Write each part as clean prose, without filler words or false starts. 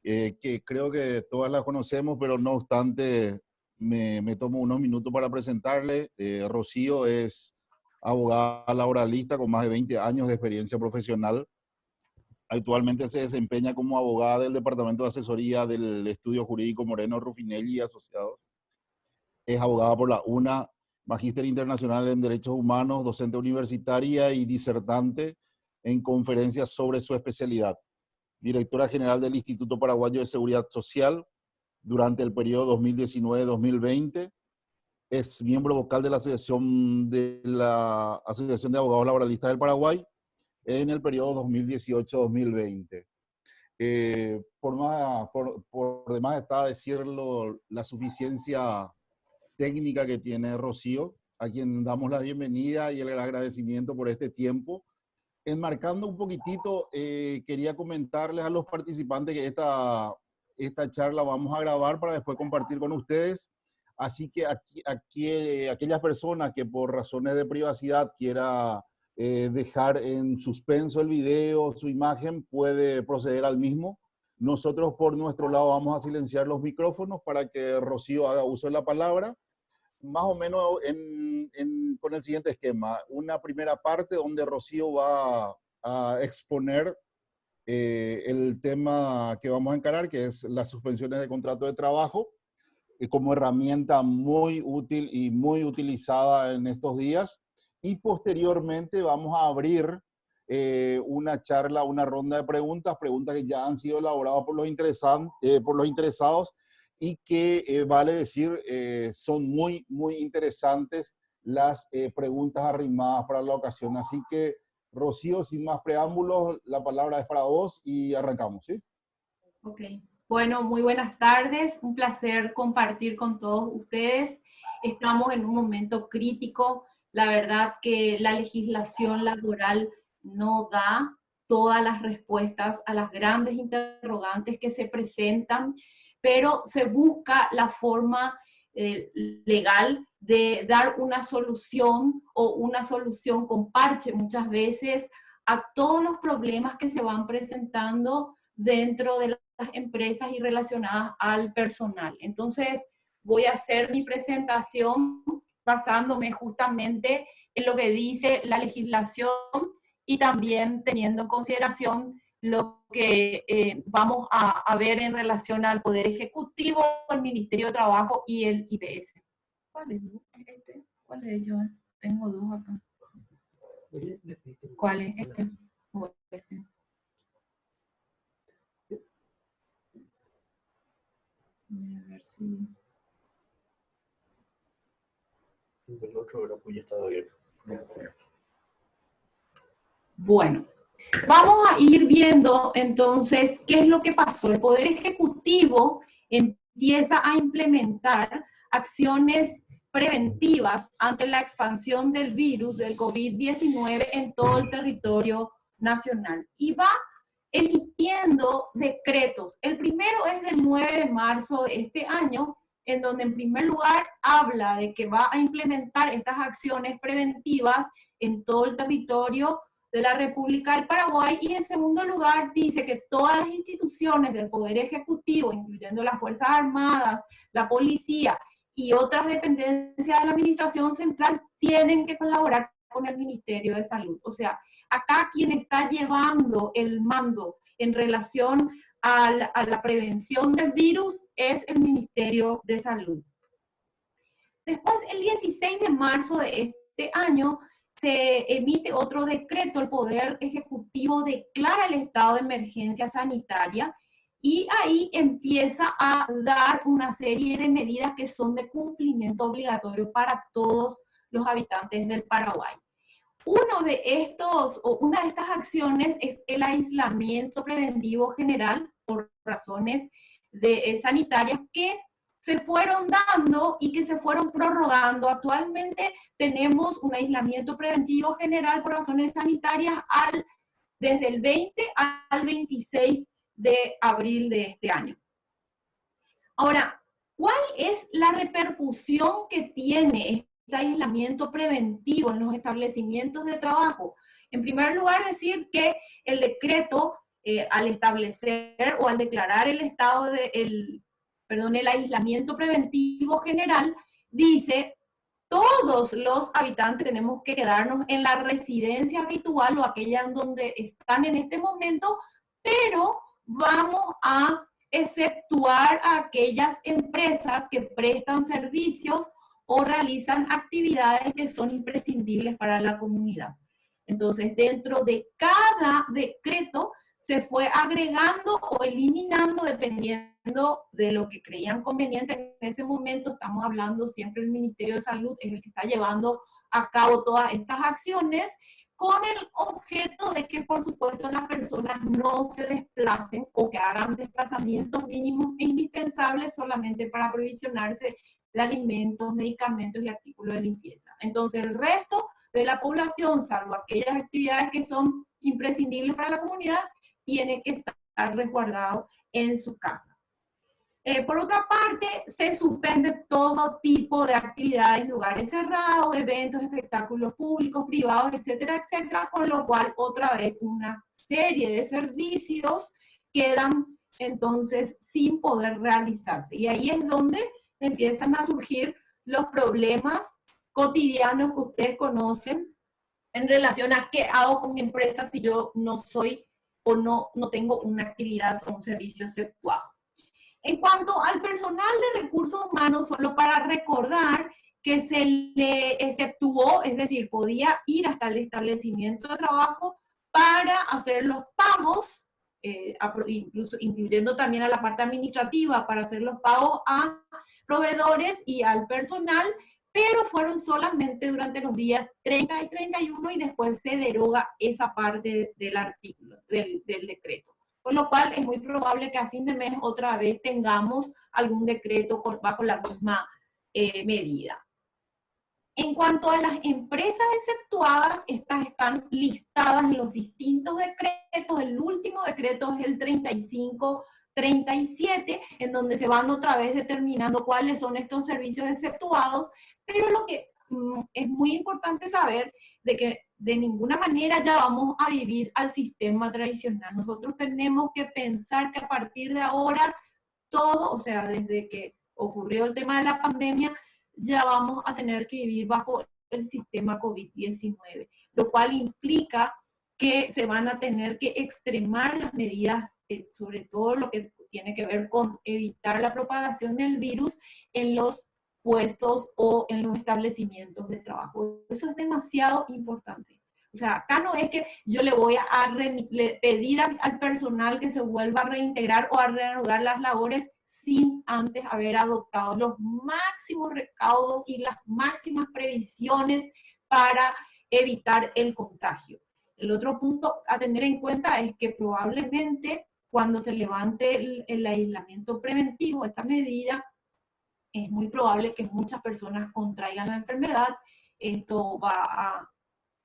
que creo que todas las conocemos, pero no obstante, me tomo unos minutos para presentarle. Rocío es abogada laboralista con más de 20 años de experiencia profesional. Actualmente se desempeña como abogada del Departamento de Asesoría del Estudio Jurídico Moreno Rufinelli y Asociados. Es abogada por la UNA, magíster internacional en Derechos Humanos, docente universitaria y disertante en conferencias sobre su especialidad. Directora general del Instituto Paraguayo de Seguridad Social durante el periodo 2019-2020. Es miembro vocal de la Asociación de Abogados Laboralistas del Paraguay en el periodo 2018-2020. Por demás está decirlo la suficiencia técnica que tiene Rocío, a quien damos la bienvenida y el agradecimiento por este tiempo. Enmarcando un poquitito, quería comentarles a los participantes que esta charla vamos a grabar para después compartir con ustedes. Así que aquellas personas que por razones de privacidad quiera dejar en suspenso el video, su imagen, puede proceder al mismo. Nosotros por nuestro lado vamos a silenciar los micrófonos para que Rocío haga uso de la palabra. Más o menos con el siguiente esquema. Una primera parte donde Rocío va a exponer el tema que vamos a encarar, que es las suspensiones de contrato de trabajo, como herramienta muy útil y muy utilizada en estos días. Y posteriormente vamos a abrir una charla, una ronda de preguntas que ya han sido elaboradas por los interesados, y que, vale decir, son muy, muy interesantes las preguntas arrimadas para la ocasión. Así que, Rocío, sin más preámbulos, la palabra es para vos y arrancamos, ¿sí? Ok. Bueno, muy buenas tardes. Un placer compartir con todos ustedes. Estamos en un momento crítico. La verdad que la legislación laboral no da todas las respuestas a las grandes interrogantes que se presentan, pero se busca la forma legal de dar una solución o una solución con parche muchas veces a todos los problemas que se van presentando dentro de las empresas y relacionadas al personal. Entonces, voy a hacer mi presentación basándome justamente en lo que dice la legislación y también teniendo en consideración lo que vamos a ver en relación al Poder Ejecutivo, el Ministerio de Trabajo y el IPS. ¿Cuál es este? ¿Cuál de ellos es? Tengo dos acá. ¿Cuál es este? O este. A ver si... El otro grupo ya estaba abierto. Bueno, vamos a ir viendo entonces qué es lo que pasó. El Poder Ejecutivo empieza a implementar acciones preventivas ante la expansión del virus del COVID-19 en todo el territorio nacional y va emitiendo decretos. El primero es del 9 de marzo de este año, en donde en primer lugar habla de que va a implementar estas acciones preventivas en todo el territorio de la República del Paraguay, y en segundo lugar dice que todas las instituciones del Poder Ejecutivo, incluyendo las Fuerzas Armadas, la Policía y otras dependencias de la Administración Central, tienen que colaborar con el Ministerio de Salud. O sea, acá quien está llevando el mando en relación a la prevención del virus es el Ministerio de Salud. Después, el 16 de marzo de este año, se emite otro decreto. El Poder Ejecutivo declara el estado de emergencia sanitaria y ahí empieza a dar una serie de medidas que son de cumplimiento obligatorio para todos los habitantes del Paraguay. Una de estas acciones es el aislamiento preventivo general por razones sanitarias que se fueron dando y que se fueron prorrogando. Actualmente tenemos un aislamiento preventivo general por razones sanitarias desde el 20 al 26 de abril de este año. Ahora, ¿cuál es la repercusión que tiene este aislamiento preventivo en los establecimientos de trabajo? En primer lugar, decir que el decreto al establecer o al declarar el estado de, el aislamiento preventivo general, dice: todos los habitantes tenemos que quedarnos en la residencia habitual o aquella en donde están en este momento, pero vamos a exceptuar a aquellas empresas que prestan servicios o realizan actividades que son imprescindibles para la comunidad. Entonces, dentro de cada decreto se fue agregando o eliminando dependiendo de lo que creían conveniente en ese momento. Estamos hablando siempre, el Ministerio de Salud es el que está llevando a cabo todas estas acciones, con el objeto de que, por supuesto, las personas no se desplacen o que hagan desplazamientos mínimos e indispensables solamente para aprovisionarse de alimentos, medicamentos y artículos de limpieza. Entonces, el resto de la población, salvo aquellas actividades que son imprescindibles para la comunidad, tiene que estar resguardado en su casa. Por otra parte, se suspende todo tipo de actividades, lugares cerrados, eventos, espectáculos públicos, privados, etcétera, etcétera, con lo cual otra vez una serie de servicios quedan entonces sin poder realizarse. Y ahí es donde empiezan a surgir los problemas cotidianos que ustedes conocen en relación a qué hago con mi empresa si yo no soy o no tengo una actividad o un servicio exceptuado. En cuanto al personal de recursos humanos, solo para recordar que se le exceptuó, es decir, podía ir hasta el establecimiento de trabajo para hacer los pagos, incluso incluyendo también a la parte administrativa, para hacer los pagos a proveedores y al personal, pero fueron solamente durante los días 30 y 31 y después se deroga esa parte del artículo, del decreto. Con lo cual es muy probable que a fin de mes otra vez tengamos algún decreto bajo la misma medida. En cuanto a las empresas exceptuadas, estas están listadas en los distintos decretos. El último decreto es el 3537, en donde se van otra vez determinando cuáles son estos servicios exceptuados, pero lo que es muy importante saber de que de ninguna manera ya vamos a vivir al sistema tradicional. Nosotros tenemos que pensar que a partir de ahora todo, o sea, desde que ocurrió el tema de la pandemia, ya vamos a tener que vivir bajo el sistema COVID-19, lo cual implica que se van a tener que extremar las medidas, sobre todo lo que tiene que ver con evitar la propagación del virus en los puestos o en los establecimientos de trabajo. Eso es demasiado importante. O sea, acá no es que yo le voy a pedir al personal que se vuelva a reintegrar o a reanudar las labores sin antes haber adoptado los máximos recaudos y las máximas previsiones para evitar el contagio. El otro punto a tener en cuenta es que probablemente cuando se levante el aislamiento preventivo, esta medida, es muy probable que muchas personas contraigan la enfermedad. Esto va a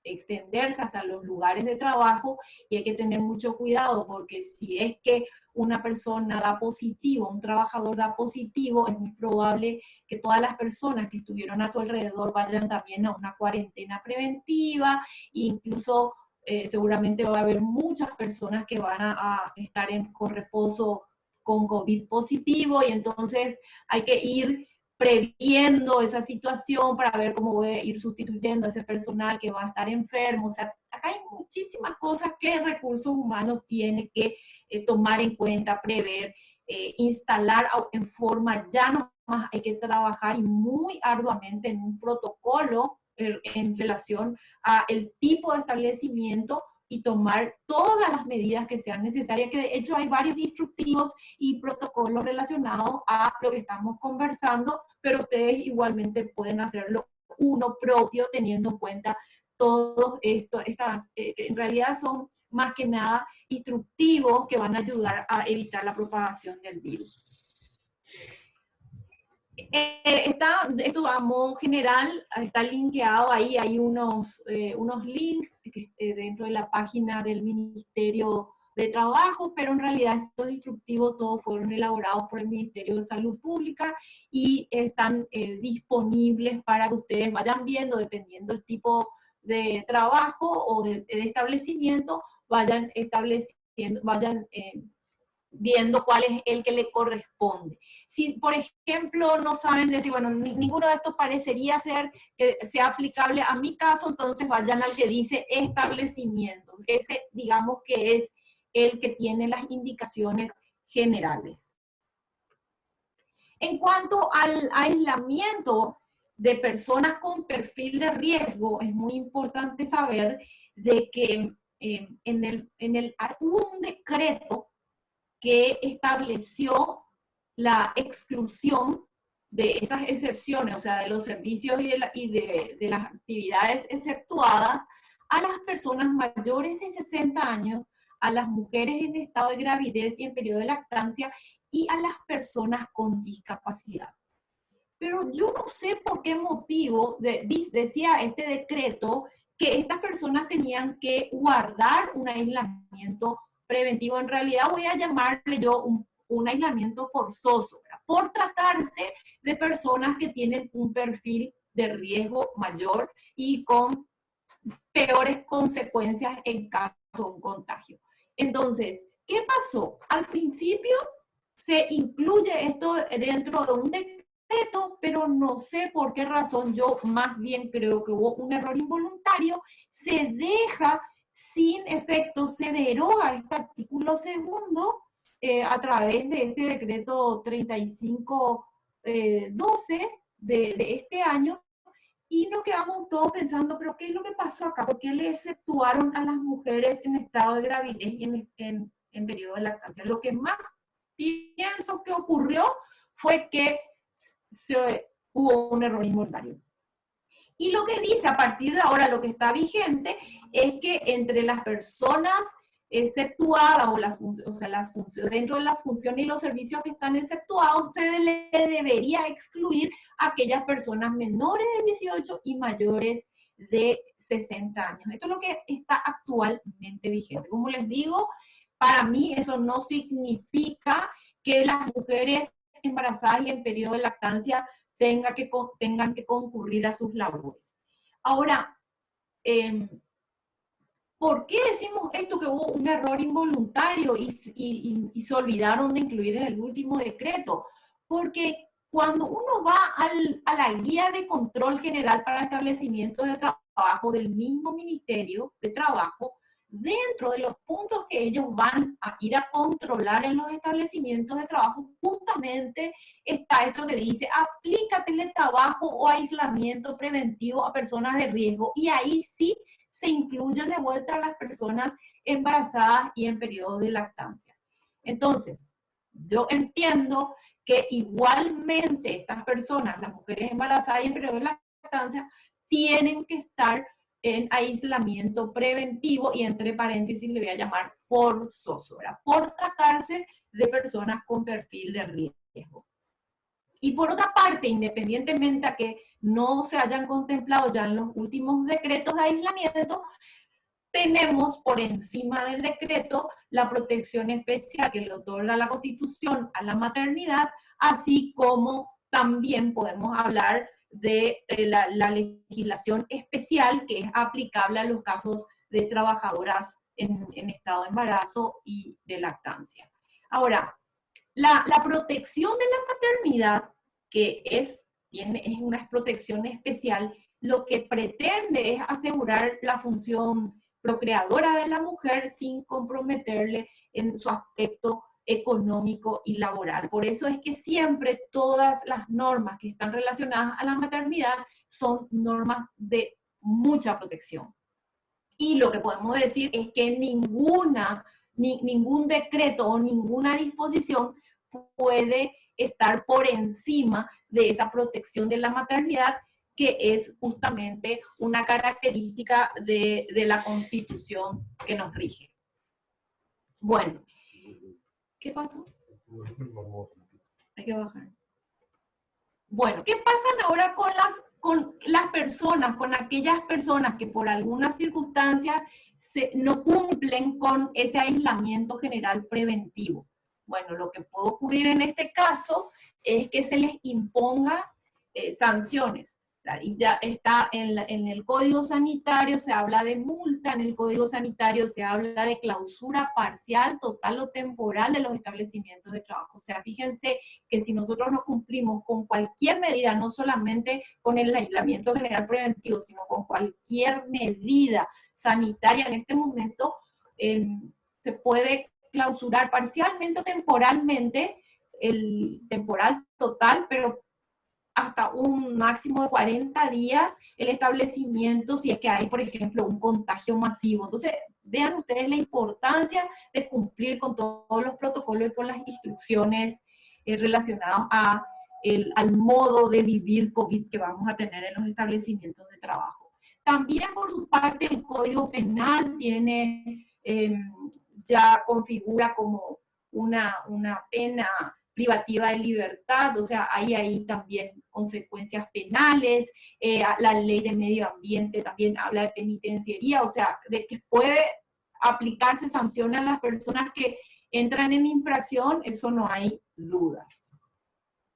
extenderse hasta los lugares de trabajo y hay que tener mucho cuidado porque si es que una persona da positivo, un trabajador da positivo, es muy probable que todas las personas que estuvieron a su alrededor vayan también a una cuarentena preventiva, e incluso seguramente va a haber muchas personas que van a estar con reposo con COVID positivo y entonces hay que ir previendo esa situación para ver cómo voy a ir sustituyendo a ese personal que va a estar enfermo. O sea, acá hay muchísimas cosas que recursos humanos tienen que tomar en cuenta, prever, instalar en forma, ya no más hay que trabajar y muy arduamente en un protocolo en relación a el tipo de establecimiento y tomar todas las medidas que sean necesarias, que de hecho hay varios instructivos y protocolos relacionados a lo que estamos conversando, pero ustedes igualmente pueden hacerlo uno propio teniendo en cuenta todo esto, que en realidad son más que nada instructivos que van a ayudar a evitar la propagación del virus. Esto a modo general está linkeado ahí, hay unos links dentro de la página del Ministerio de Trabajo, pero en realidad estos instructivos todos fueron elaborados por el Ministerio de Salud Pública y están disponibles para que ustedes vayan viendo, dependiendo del tipo de trabajo o de establecimiento, vayan estableciendo viendo cuál es el que le corresponde. Si, por ejemplo, no saben decir, bueno, ninguno de estos parecería ser que sea aplicable a mi caso, entonces vayan al que dice establecimiento. Ese, digamos que es el que tiene las indicaciones generales. En cuanto al aislamiento de personas con perfil de riesgo, es muy importante saber de que hubo un decreto que estableció la exclusión de esas excepciones, o sea, de los servicios y de las actividades exceptuadas a las personas mayores de 60 años, a las mujeres en estado de gravidez y en periodo de lactancia y a las personas con discapacidad. Pero yo no sé por qué motivo decía este decreto que estas personas tenían que guardar un aislamiento preventivo. En realidad voy a llamarle yo un aislamiento forzoso, ¿verdad? Por tratarse de personas que tienen un perfil de riesgo mayor y con peores consecuencias en caso de un contagio. Entonces, ¿qué pasó? Al principio se incluye esto dentro de un decreto, pero no sé por qué razón, yo más bien creo que hubo un error involuntario, se deja sin efecto, se deroga este artículo segundo a través de este decreto 3512 de este año, y nos quedamos todos pensando, pero ¿qué es lo que pasó acá? ¿Por qué le exceptuaron a las mujeres en estado de gravidez y en periodo de lactancia? Lo que más pienso que ocurrió fue que hubo un error involuntario. Y lo que dice a partir de ahora, lo que está vigente, es que entre las personas exceptuadas, dentro de las funciones y los servicios que están exceptuados, se le debería excluir a aquellas personas menores de 18 y mayores de 60 años. Esto es lo que está actualmente vigente. Como les digo, para mí eso no significa que las mujeres embarazadas y en periodo de lactancia tengan que concurrir a sus labores. Ahora, ¿por qué decimos esto, que hubo un error involuntario y se olvidaron de incluir en el último decreto? Porque cuando uno va a la guía de control general para establecimientos de trabajo del mismo Ministerio de Trabajo, dentro de los puntos que ellos van a ir a controlar en los establecimientos de trabajo, justamente está esto que dice, aplica teletrabajo o aislamiento preventivo a personas de riesgo, y ahí sí se incluyen de vuelta a las personas embarazadas y en periodo de lactancia. Entonces, yo entiendo que igualmente estas personas, las mujeres embarazadas y en periodo de lactancia, tienen que estar en aislamiento preventivo, y entre paréntesis le voy a llamar forzoso, ¿verdad? Por tratarse de personas con perfil de riesgo. Y por otra parte, independientemente a que no se hayan contemplado ya en los últimos decretos de aislamiento, tenemos por encima del decreto la protección especial que le otorga la Constitución a la maternidad, así como también podemos hablar de la legislación especial que es aplicable a los casos de trabajadoras en estado de embarazo y de lactancia. Ahora, la protección de la maternidad, que es una protección especial, lo que pretende es asegurar la función procreadora de la mujer sin comprometerle en su aspecto económico y laboral. Por eso es que siempre todas las normas que están relacionadas a la maternidad son normas de mucha protección. Y lo que podemos decir es que ningún decreto o ninguna disposición puede estar por encima de esa protección de la maternidad, que es justamente una característica de la Constitución que nos rige. Bueno, ¿qué pasó? Hay que bajar. Bueno, ¿qué pasa ahora con las personas, con aquellas personas que por algunas circunstancias no cumplen con ese aislamiento general preventivo? Bueno, lo que puede ocurrir en este caso es que se les imponga sanciones. Y ya está en el Código Sanitario, se habla de multa, en el Código Sanitario se habla de clausura parcial, total o temporal de los establecimientos de trabajo. O sea, fíjense que si nosotros no cumplimos con cualquier medida, no solamente con el aislamiento general preventivo, sino con cualquier medida sanitaria en este momento, se puede clausurar parcialmente o temporalmente, el temporal total, pero hasta un máximo de 40 días el establecimiento si es que hay, por ejemplo, un contagio masivo. Entonces, vean ustedes la importancia de cumplir con todos los protocolos y con las instrucciones relacionadas al modo de vivir COVID que vamos a tener en los establecimientos de trabajo. También, por su parte, el Código Penal tiene, ya configura como una pena privativa de libertad, o sea, hay ahí también consecuencias penales, la ley de medio ambiente también habla de penitenciaría, o sea, de que puede aplicarse sanción a las personas que entran en infracción, eso no hay dudas.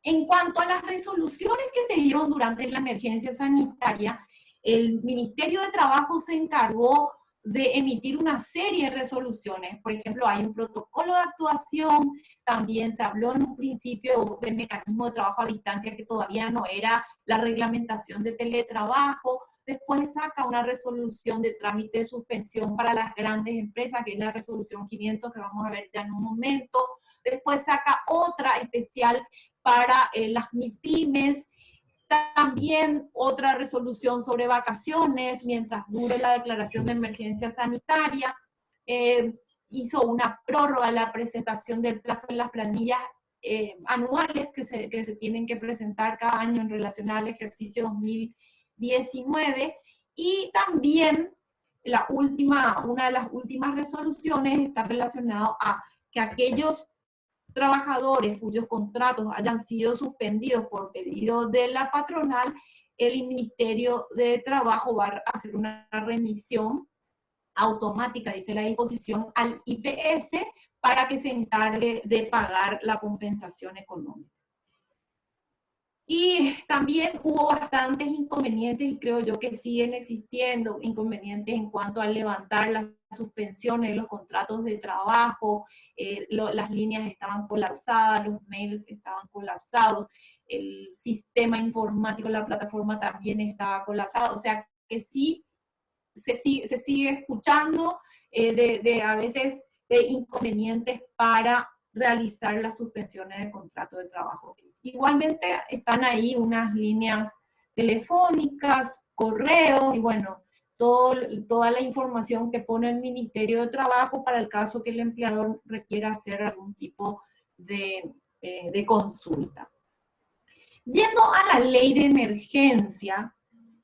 En cuanto a las resoluciones que se dieron durante la emergencia sanitaria, el Ministerio de Trabajo se encargó de emitir una serie de resoluciones. Por ejemplo, hay un protocolo de actuación, también se habló en un principio del mecanismo de trabajo a distancia que todavía no era la reglamentación de teletrabajo, después saca una resolución de trámite de suspensión para las grandes empresas, que es la resolución 500 que vamos a ver ya en un momento, después saca otra especial para las MIPYMES, también otra resolución sobre vacaciones mientras dure la declaración de emergencia sanitaria. Hizo una prórroga a la presentación del plazo en las planillas anuales que se tienen que presentar cada año en relación al ejercicio 2019. Y también una de las últimas resoluciones está relacionada a que aquellos trabajadores cuyos contratos hayan sido suspendidos por pedido de la patronal, el Ministerio de Trabajo va a hacer una remisión automática, dice la disposición, al IPS para que se encargue de pagar la compensación económica. Y también hubo bastantes inconvenientes, y creo yo que siguen existiendo inconvenientes en cuanto a levantar las suspensiones de los contratos de trabajo, las líneas estaban colapsadas, los mails estaban colapsados, el sistema informático, la plataforma también estaba colapsada, o sea que sí se sigue escuchando a veces de inconvenientes para realizar las suspensiones de contrato de trabajo. Igualmente están ahí unas líneas telefónicas, correos y bueno, toda la información que pone el Ministerio de Trabajo para el caso que el empleador requiera hacer algún tipo de consulta. Yendo a la ley de emergencia,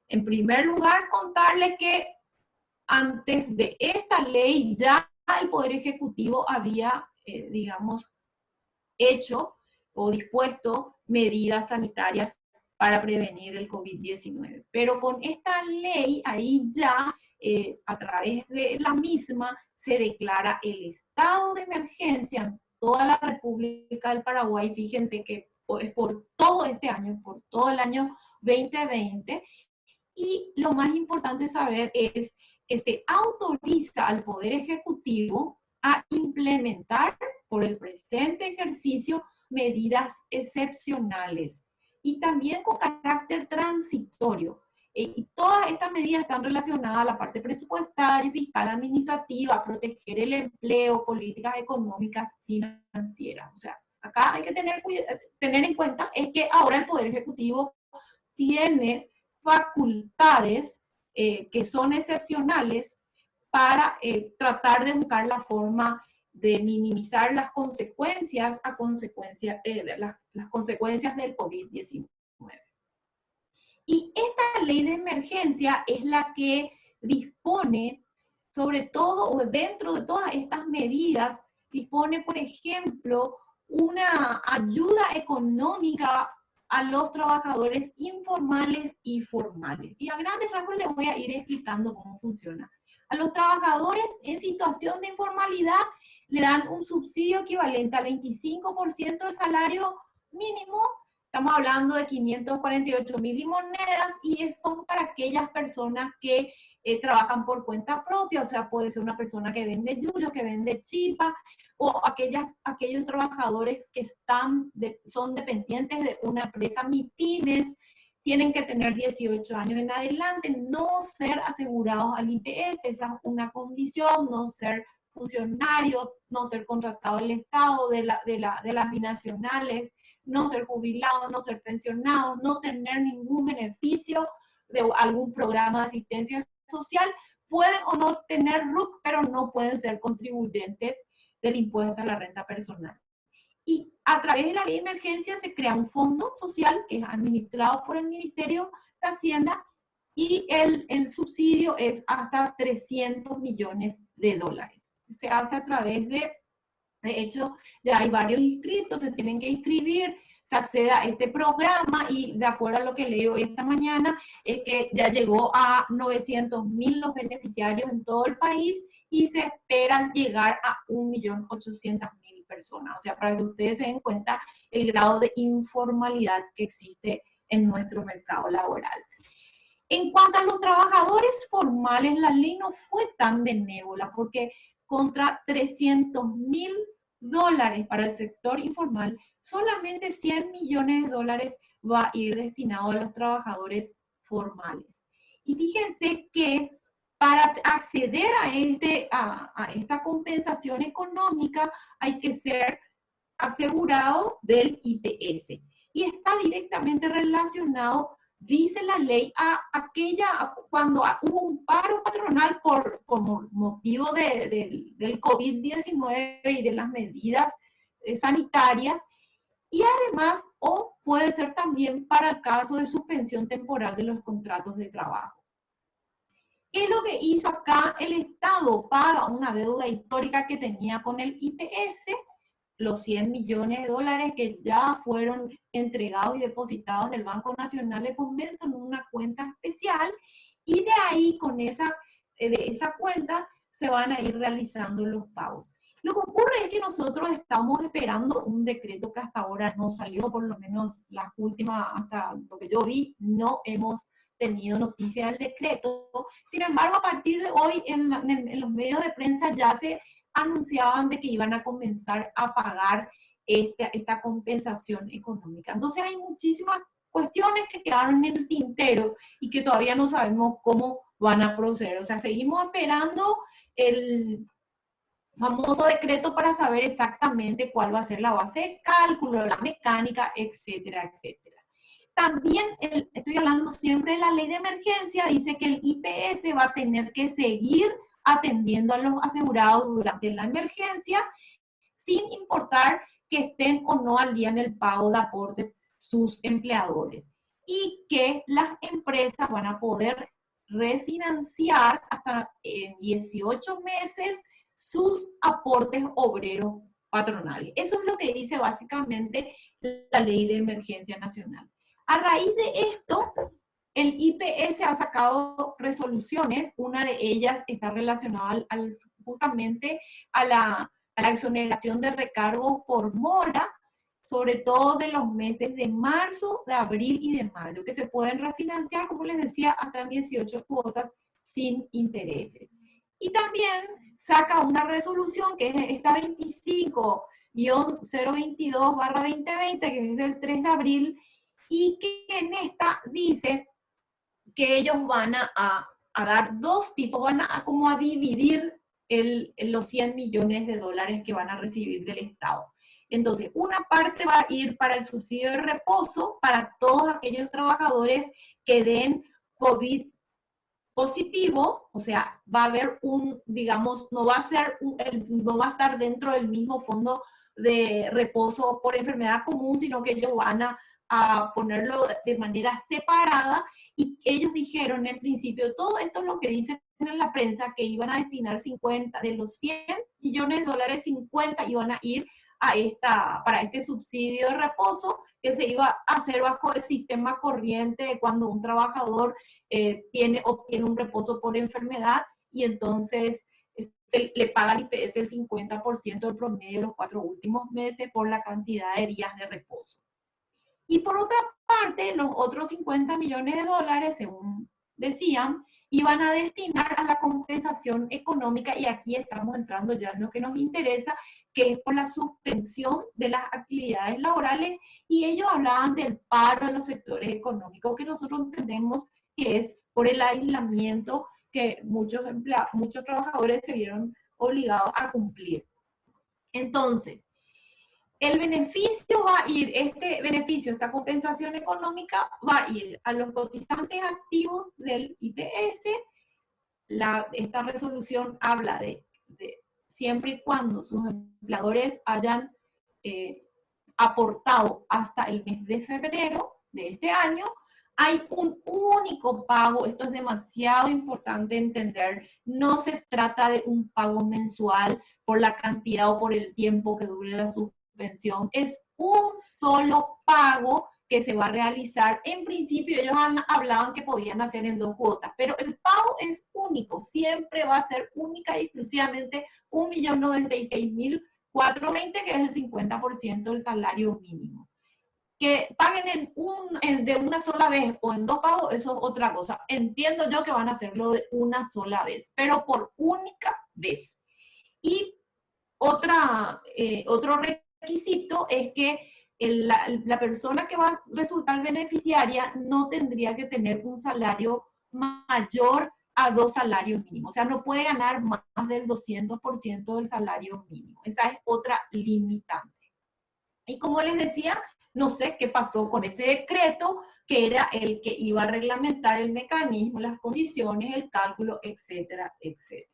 en primer lugar contarles que antes de esta ley ya el Poder Ejecutivo había, digamos, hecho o dispuesto medidas sanitarias para prevenir el COVID-19. Pero con esta ley, ahí ya, a través de la misma, se declara el estado de emergencia en toda la República del Paraguay. Fíjense que es por todo este año, por todo el año 2020. Y lo más importante saber es que se autoriza al Poder Ejecutivo a implementar por el presente ejercicio medidas excepcionales y también con carácter transitorio. Y todas estas medidas están relacionadas a la parte presupuestaria, fiscal, administrativa, a proteger el empleo, políticas económicas, financieras. O sea, acá hay que tener en cuenta es que ahora el Poder Ejecutivo tiene facultades que son excepcionales para tratar de buscar la forma de minimizar las consecuencias las consecuencias del COVID-19. Y esta ley de emergencia es la que dispone, sobre todo, o dentro de todas estas medidas, dispone, por ejemplo, una ayuda económica a los trabajadores informales y formales. Y a grandes rasgos les voy a ir explicando cómo funciona. A los trabajadores en situación de informalidad le dan un subsidio equivalente al 25% del salario mínimo estamos hablando de 548.000 y monedas, y son para aquellas personas que trabajan por cuenta propia, o sea, puede ser una persona que vende yuyo, que vende chipa, o aquellos trabajadores que son dependientes de una empresa MIPYMES, tienen que tener 18 años en adelante, no ser asegurados al IPS, esa es una condición, no ser funcionarios, no ser contratado del Estado, de las binacionales, no ser jubilados, no ser pensionados, no tener ningún beneficio de algún programa de asistencia social, pueden o no tener RUC, pero no pueden ser contribuyentes del impuesto a la renta personal. Y a través de la ley de emergencia se crea un fondo social que es administrado por el Ministerio de Hacienda, y el subsidio es hasta 300 millones de dólares. Se hace a través de hecho, ya hay varios inscritos, se tienen que inscribir, se accede a este programa, y de acuerdo a lo que leo esta mañana, es que ya llegó a 900.000 los beneficiarios en todo el país, y se esperan llegar a 1.800.000 personas. O sea, para que ustedes se den cuenta el grado de informalidad que existe en nuestro mercado laboral. En cuanto a los trabajadores formales, la ley no fue tan benévola, porque contra 300.000 dólares para el sector informal, solamente 100 millones de dólares va a ir destinado a los trabajadores formales. Y fíjense que para acceder a esta compensación económica hay que ser asegurado del IPS. Y está directamente relacionado, dice la ley, cuando hubo un paro patronal por motivo del COVID-19 y de las medidas sanitarias, y además, o puede ser también para el caso de suspensión temporal de los contratos de trabajo. ¿Qué es lo que hizo acá? El Estado paga una deuda histórica que tenía con el IPS, los 100 millones de dólares que ya fueron entregados y depositados en el Banco Nacional de Fomento en una cuenta especial, y de ahí, de esa cuenta, se van a ir realizando los pagos. Lo que ocurre es que nosotros estamos esperando un decreto que hasta ahora no salió, por lo menos las últimas, hasta lo que yo vi, no hemos tenido noticia del decreto. Sin embargo, a partir de hoy en los medios de prensa ya se anunciaban de que iban a comenzar a pagar esta compensación económica. Entonces hay muchísimas cuestiones que quedaron en el tintero y que todavía no sabemos cómo van a proceder. O sea, seguimos esperando el famoso decreto para saber exactamente cuál va a ser la base de cálculo, la mecánica, etcétera, etcétera. También, estoy hablando siempre de la ley de emergencia, dice que el IPS va a tener que seguir atendiendo a los asegurados durante la emergencia, sin importar que estén o no al día en el pago de aportes sus empleadores. Y que las empresas van a poder refinanciar hasta en 18 meses sus aportes obreros patronales. Eso es lo que dice básicamente la ley de emergencia nacional. A raíz de esto, el IPS ha sacado resoluciones, una de ellas está relacionada justamente a la exoneración de recargos por mora, sobre todo de los meses de marzo, de abril y de mayo, que se pueden refinanciar, como les decía, hasta en 18 cuotas sin intereses. Y también saca una resolución que es esta 25-022/2020, que es del 3 de abril, y que en esta dice que ellos van a dar dos tipos, van a como a dividir los 100 millones de dólares que van a recibir del Estado. Entonces, una parte va a ir para el subsidio de reposo para todos aquellos trabajadores que den COVID positivo, o sea, va a haber digamos, no va a estar dentro del mismo fondo de reposo por enfermedad común, sino que ellos van a ponerlo de manera separada, y ellos dijeron en principio, todo esto es lo que dicen en la prensa, que iban a destinar 50, de los 100 millones de dólares, 50 iban a ir para este subsidio de reposo, que se iba a hacer bajo el sistema corriente cuando un trabajador obtiene un reposo por enfermedad, y entonces le paga al IPS el 50% del promedio de los 4 últimos meses por la cantidad de días de reposo. Y por otra parte, los otros 50 millones de dólares, según decían, iban a destinar a la compensación económica, y aquí estamos entrando ya en lo que nos interesa, que es por la suspensión de las actividades laborales, y ellos hablaban del paro de los sectores económicos, que nosotros entendemos que es por el aislamiento que muchos trabajadores se vieron obligados a cumplir. Entonces, el beneficio va a ir, este beneficio, esta compensación económica va a ir a los cotizantes activos del IPS. Esta resolución habla de siempre y cuando sus empleadores hayan aportado hasta el mes de febrero de este año, hay un único pago. Esto es demasiado importante entender. No se trata de un pago mensual por la cantidad o por el tiempo que dure la suspensión. Es un solo pago que se va a realizar. En principio ellos hablaban que podían hacer en 2 cuotas, pero el pago es único. Siempre va a ser única y exclusivamente 1.096.420, que es el 50% del salario mínimo. Que paguen de una sola vez o en 2 pagos, eso es otra cosa. Entiendo yo que van a hacerlo de una sola vez, pero por única vez. Y otro requisito es que la persona que va a resultar beneficiaria no tendría que tener un salario mayor a 2 salarios mínimos. O sea, no puede ganar más del 200% del salario mínimo. Esa es otra limitante. Y como les decía, no sé qué pasó con ese decreto, que era el que iba a reglamentar el mecanismo, las condiciones, el cálculo, etcétera, etcétera.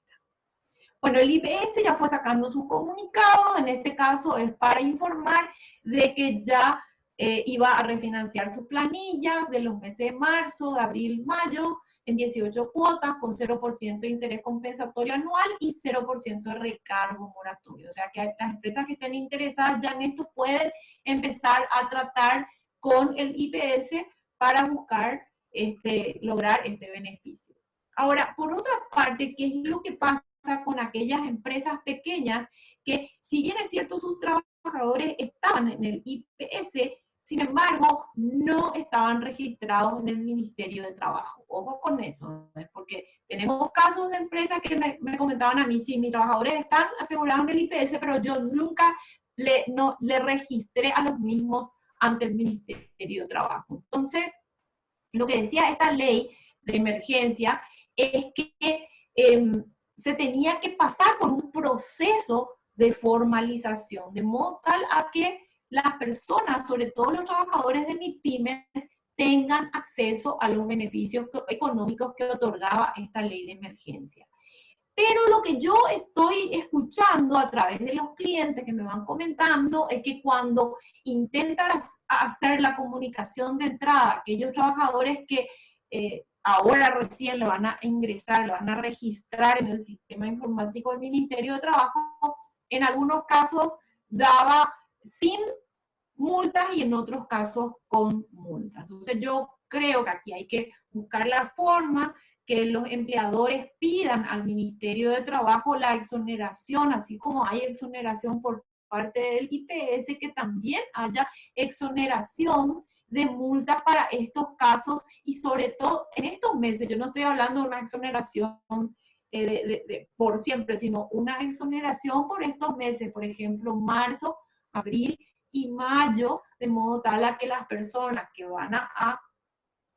Bueno, el IPS ya fue sacando su comunicado. En este caso es para informar de que ya iba a refinanciar sus planillas de los meses de marzo, de abril, mayo, en 18 cuotas, con 0% de interés compensatorio anual y 0% de recargo moratorio. O sea que las empresas que estén interesadas ya en esto pueden empezar a tratar con el IPS para buscar lograr este beneficio. Ahora, por otra parte, ¿qué es lo que pasa con aquellas empresas pequeñas que, si bien es cierto, sus trabajadores estaban en el IPS, sin embargo, no estaban registrados en el Ministerio de Trabajo? Ojo con eso, ¿eh? Porque tenemos casos de empresas que me comentaban a mí: sí, mis trabajadores están asegurados en el IPS, pero yo nunca le registré a los mismos ante el Ministerio de Trabajo. Entonces, lo que decía esta ley de emergencia es que se tenía que pasar por un proceso de formalización, de modo tal a que las personas, sobre todo los trabajadores de MIPYMES, tengan acceso a los beneficios económicos que otorgaba esta ley de emergencia. Pero lo que yo estoy escuchando a través de los clientes que me van comentando es que cuando intentan hacer la comunicación de entrada, aquellos trabajadores que ahora recién lo van a ingresar, lo van a registrar en el sistema informático del Ministerio de Trabajo, en algunos casos daba sin multas y en otros casos con multas. Entonces yo creo que aquí hay que buscar la forma que los empleadores pidan al Ministerio de Trabajo la exoneración, así como hay exoneración por parte del IPS, que también haya exoneración de multas para estos casos, y sobre todo en estos meses. Yo no estoy hablando de una exoneración por siempre, sino una exoneración por estos meses, por ejemplo, marzo, abril y mayo, de modo tal a que las personas que van a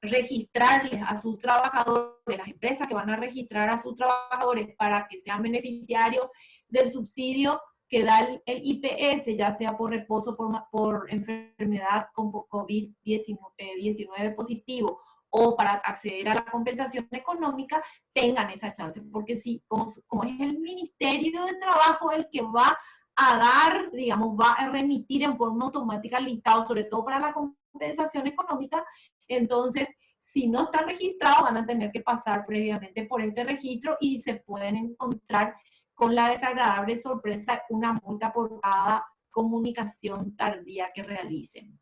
registrarles a sus trabajadores, las empresas que van a registrar a sus trabajadores para que sean beneficiarios del subsidio que da el IPS, ya sea por reposo, por enfermedad con COVID-19 positivo, o para acceder a la compensación económica, tengan esa chance. Porque si, como es el Ministerio de Trabajo el que va a dar, digamos, va a remitir en forma automática el listado, sobre todo para la compensación económica, entonces, si no están registrados, van a tener que pasar previamente por este registro y se pueden encontrar con la desagradable sorpresa una multa por cada comunicación tardía que realicen.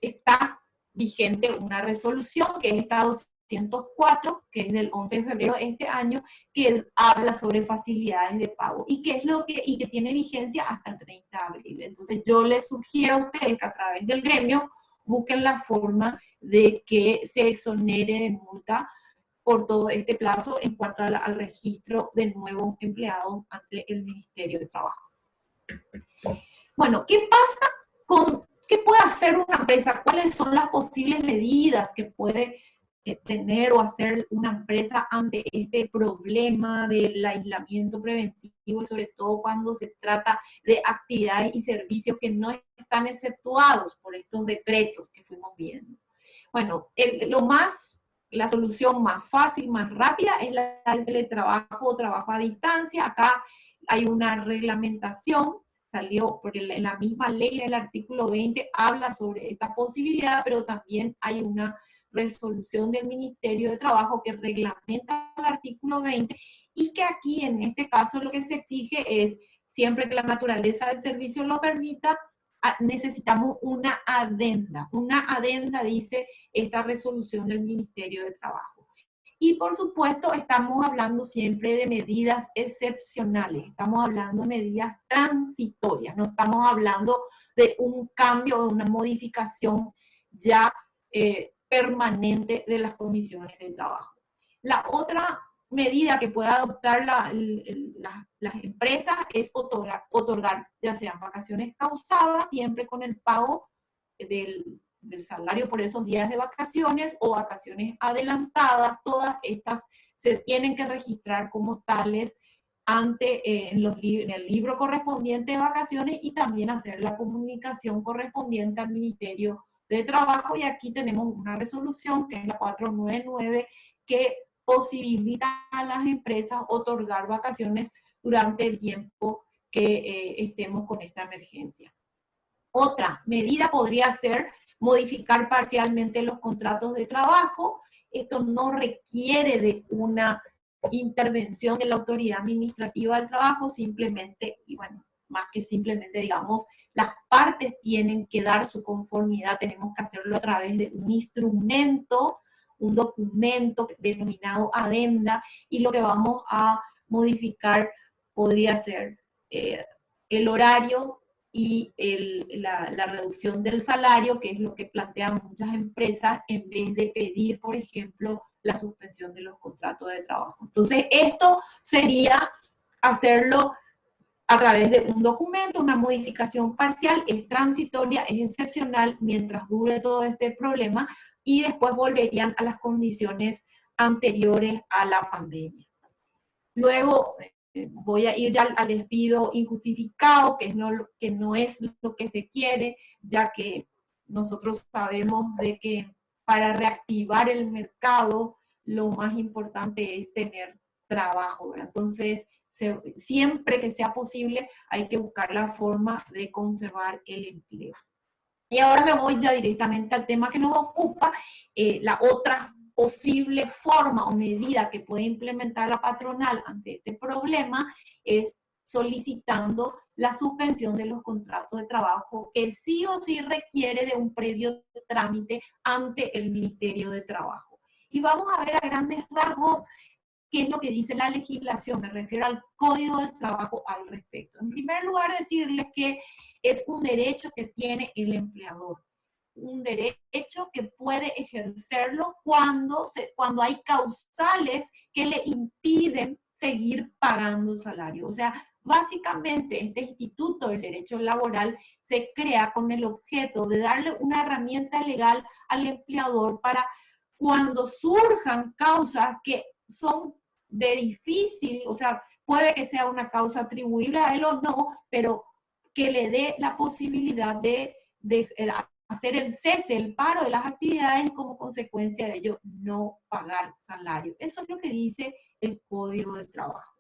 Está vigente una resolución, que es esta 204, que es del 11 de febrero de este año, que habla sobre facilidades de pago y que tiene vigencia hasta el 30 de abril. Entonces yo les sugiero a ustedes que a través del gremio busquen la forma de que se exonere de multa por todo este plazo en cuanto al registro del nuevo empleado ante el Ministerio de Trabajo. Bueno, ¿qué pasa qué puede hacer una empresa? ¿Cuáles son las posibles medidas que puede tener o hacer una empresa ante este problema del aislamiento preventivo, y sobre todo cuando se trata de actividades y servicios que no están exceptuados por estos decretos que fuimos viendo? Bueno, la solución más fácil, más rápida es la del teletrabajo o trabajo a distancia. Acá hay una reglamentación, salió, porque la misma ley, el artículo 20, habla sobre esta posibilidad, pero también hay una resolución del Ministerio de Trabajo que reglamenta el artículo 20 y que aquí, en este caso, lo que se exige es, siempre que la naturaleza del servicio lo permita, necesitamos una adenda. Una adenda, dice esta resolución del Ministerio de Trabajo. Y por supuesto, estamos hablando siempre de medidas excepcionales, estamos hablando de medidas transitorias, no estamos hablando de un cambio, de una modificación ya permanente de las condiciones de trabajo. La otra medida que pueda adoptar las empresas es otorgar ya sean vacaciones causadas, siempre con el pago del salario por esos días de vacaciones, o vacaciones adelantadas. Todas estas se tienen que registrar como tales en el libro correspondiente de vacaciones, y también hacer la comunicación correspondiente al Ministerio de Trabajo. Y aquí tenemos una resolución que es la 499, que posibilita a las empresas otorgar vacaciones durante el tiempo que estemos con esta emergencia. Otra medida podría ser modificar parcialmente los contratos de trabajo. Esto no requiere de una intervención de la autoridad administrativa del trabajo, simplemente, y bueno, más que simplemente, digamos, las partes tienen que dar su conformidad, tenemos que hacerlo a través de un instrumento, un documento denominado adenda, y lo que vamos a modificar podría ser el horario y la reducción del salario, que es lo que plantean muchas empresas, en vez de pedir, por ejemplo, la suspensión de los contratos de trabajo. Entonces, esto sería hacerlo a través de un documento, una modificación parcial, es transitoria, es excepcional mientras dure todo este problema, y después volverían a las condiciones anteriores a la pandemia. Luego voy a ir ya al despido injustificado, que no es lo que se quiere, ya que nosotros sabemos de que para reactivar el mercado lo más importante es tener trabajo, ¿verdad? Entonces, siempre que sea posible hay que buscar la forma de conservar el empleo. Y ahora me voy ya directamente al tema que nos ocupa, la otra posible forma o medida que puede implementar la patronal ante este problema es solicitando la suspensión de los contratos de trabajo, que sí o sí requiere de un previo trámite ante el Ministerio de Trabajo. Y vamos a ver a grandes rasgos qué es lo que dice la legislación, me refiero al Código del Trabajo al respecto. En primer lugar, decirles que es un derecho que tiene el empleador, un derecho que puede ejercerlo cuando hay causales que le impiden seguir pagando salario. O sea, básicamente este instituto del derecho laboral se crea con el objeto de darle una herramienta legal al empleador para cuando surjan causas que son de difícil, o sea, puede que sea una causa atribuible a él o no, pero que le dé la posibilidad de hacer el cese, el paro de las actividades, como consecuencia de ello no pagar salario. Eso es lo que dice el Código del Trabajo.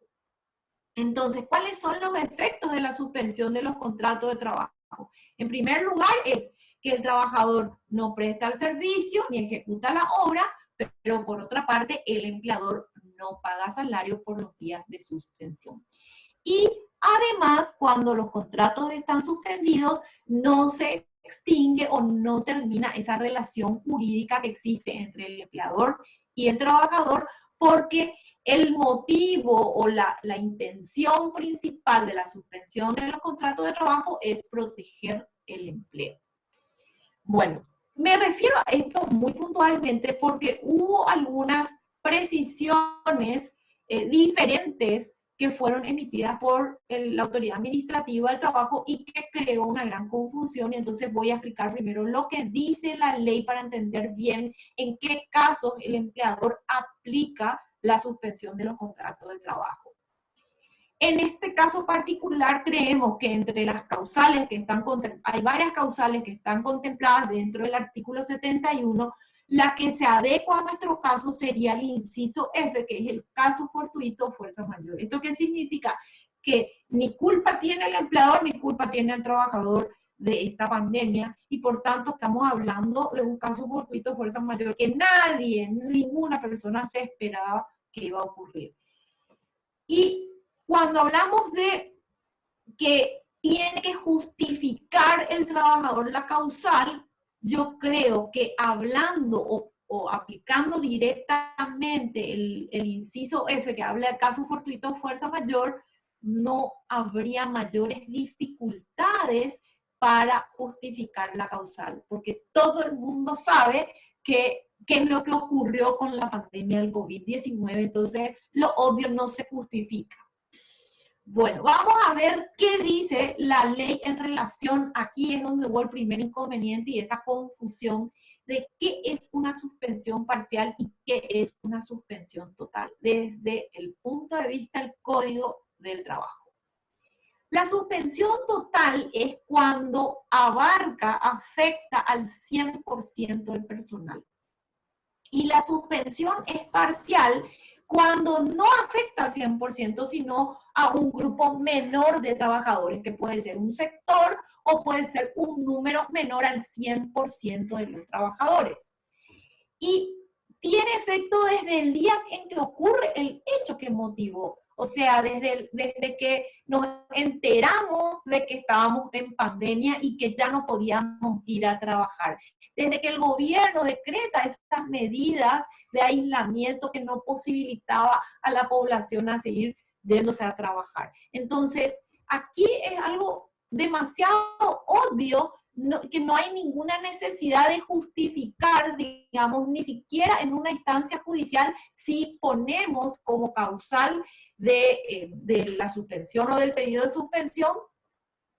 Entonces, ¿cuáles son los efectos de la suspensión de los contratos de trabajo? En primer lugar, es que el trabajador no presta el servicio ni ejecuta la obra, pero por otra parte, el empleador no paga salario por los días de suspensión. Y además, cuando los contratos están suspendidos, no se extingue o no termina esa relación jurídica que existe entre el empleador y el trabajador, porque el motivo o la intención principal de la suspensión de los contratos de trabajo es proteger el empleo. Bueno, me refiero a esto muy puntualmente porque hubo algunas precisiones diferentes que fueron emitidas por la Autoridad Administrativa del Trabajo y que creó una gran confusión. Y entonces voy a explicar primero lo que dice la ley para entender bien en qué casos el empleador aplica la suspensión de los contratos de trabajo. En este caso particular creemos que entre las causales que están hay varias causales que están contempladas dentro del artículo 71, la que se adecua a nuestro caso sería el inciso F, que es el caso fortuito o fuerza mayor. ¿Esto qué significa? Que ni culpa tiene el empleador ni culpa tiene el trabajador de esta pandemia, y por tanto estamos hablando de un caso fortuito o fuerza mayor que nadie, ninguna persona se esperaba que iba a ocurrir. Y cuando hablamos de que tiene que justificar el trabajador la causal, yo creo que hablando o aplicando directamente el inciso F que habla del caso fortuito o fuerza mayor, no habría mayores dificultades para justificar la causal, porque todo el mundo sabe qué es lo que ocurrió con la pandemia del COVID-19, entonces lo obvio no se justifica. Bueno, vamos a ver qué dice la ley en relación, aquí es donde hubo el primer inconveniente y esa confusión de qué es una suspensión parcial y qué es una suspensión total, desde el punto de vista del Código del Trabajo. La suspensión total es cuando afecta al 100% del personal. Y la suspensión es parcial cuando no afecta al 100%, sino a un grupo menor de trabajadores, que puede ser un sector o puede ser un número menor al 100% de los trabajadores. Y tiene efecto desde el día en que ocurre el hecho que motivó. O sea, desde que nos enteramos de que estábamos en pandemia y que ya no podíamos ir a trabajar. Desde que el gobierno decreta estas medidas de aislamiento que no posibilitaba a la población a seguir yéndose a trabajar. Entonces, aquí es algo demasiado obvio, que no hay ninguna necesidad de justificar, digamos, ni siquiera en una instancia judicial, si ponemos como causal de la suspensión o del pedido de suspensión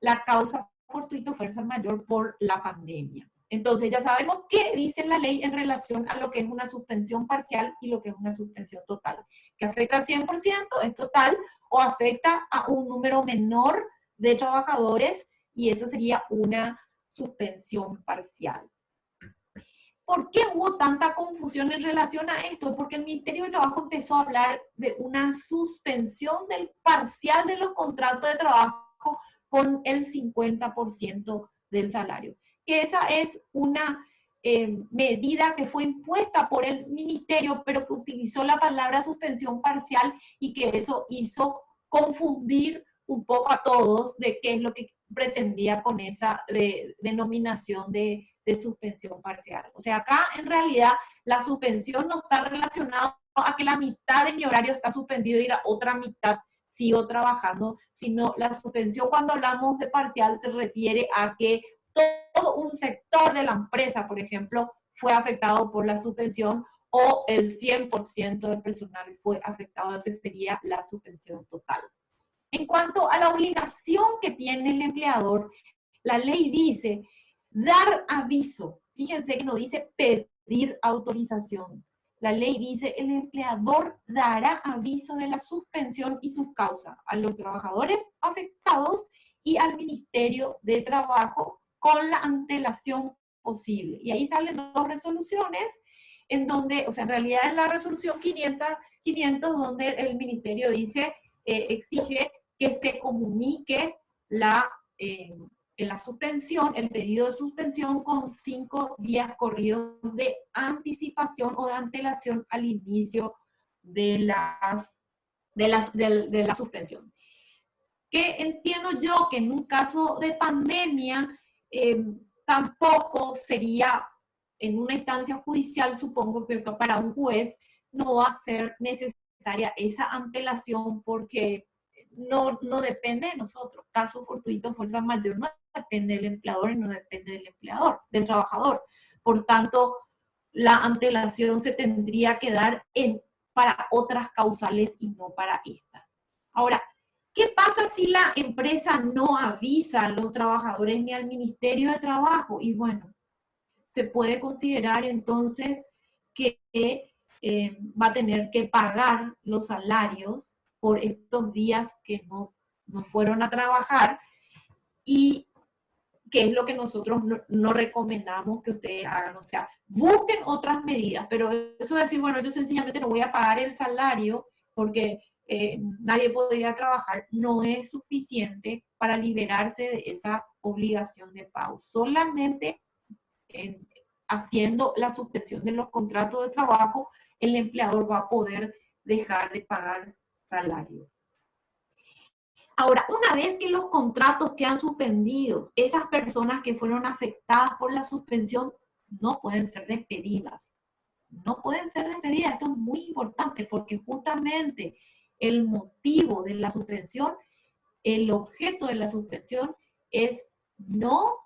la causa fortuita o fuerza mayor por la pandemia. Entonces ya sabemos qué dice la ley en relación a lo que es una suspensión parcial y lo que es una suspensión total. Que afecta al 100% es total o afecta a un número menor de trabajadores y eso sería una suspensión parcial. ¿Por qué hubo tanta confusión en relación a esto? Porque el Ministerio de Trabajo empezó a hablar de una suspensión del parcial de los contratos de trabajo con el 50% del salario. Que esa es una medida que fue impuesta por el Ministerio, pero que utilizó la palabra suspensión parcial y que eso hizo confundir un poco a todos de qué es lo que pretendía con esa denominación de suspensión parcial. O sea, acá en realidad la suspensión no está relacionada a que la mitad de mi horario está suspendido y la otra mitad sigo trabajando, sino la suspensión cuando hablamos de parcial se refiere a que todo un sector de la empresa, por ejemplo, fue afectado por la suspensión o el 100% del personal fue afectado. Esa sería la suspensión total. En cuanto a la obligación que tiene el empleador, la ley dice dar aviso. Fíjense que no dice pedir autorización. La ley dice el empleador dará aviso de la suspensión y sus causas a los trabajadores afectados y al Ministerio de Trabajo con la antelación posible. Y ahí salen dos resoluciones en donde, o sea, en realidad es la resolución 500 donde el Ministerio dice, exige que se comunique la suspensión, el pedido de suspensión con 5 días corridos de anticipación o de antelación al inicio de la suspensión. Que entiendo yo que en un caso de pandemia tampoco sería en una instancia judicial, supongo que para un juez no va a ser necesaria esa antelación porque no depende de nosotros. Caso fortuito, fuerza mayor, no depende del empleador y no depende del empleador, del trabajador. Por tanto, la antelación se tendría que dar para otras causales y no para esta. Ahora, ¿qué pasa si la empresa no avisa a los trabajadores ni al Ministerio de Trabajo? Y bueno, se puede considerar entonces que va a tener que pagar los salarios por estos días que no fueron a trabajar, y que es lo que nosotros no recomendamos que ustedes hagan. O sea, busquen otras medidas, pero eso de decir, bueno, yo sencillamente no voy a pagar el salario porque nadie podría trabajar, no es suficiente para liberarse de esa obligación de pago. Solamente haciendo la suspensión de los contratos de trabajo, el empleador va a poder dejar de pagar salario. Ahora, una vez que los contratos quedan suspendidos, esas personas que fueron afectadas por la suspensión no pueden ser despedidas. No pueden ser despedidas. Esto es muy importante porque justamente el motivo de la suspensión, el objeto de la suspensión es no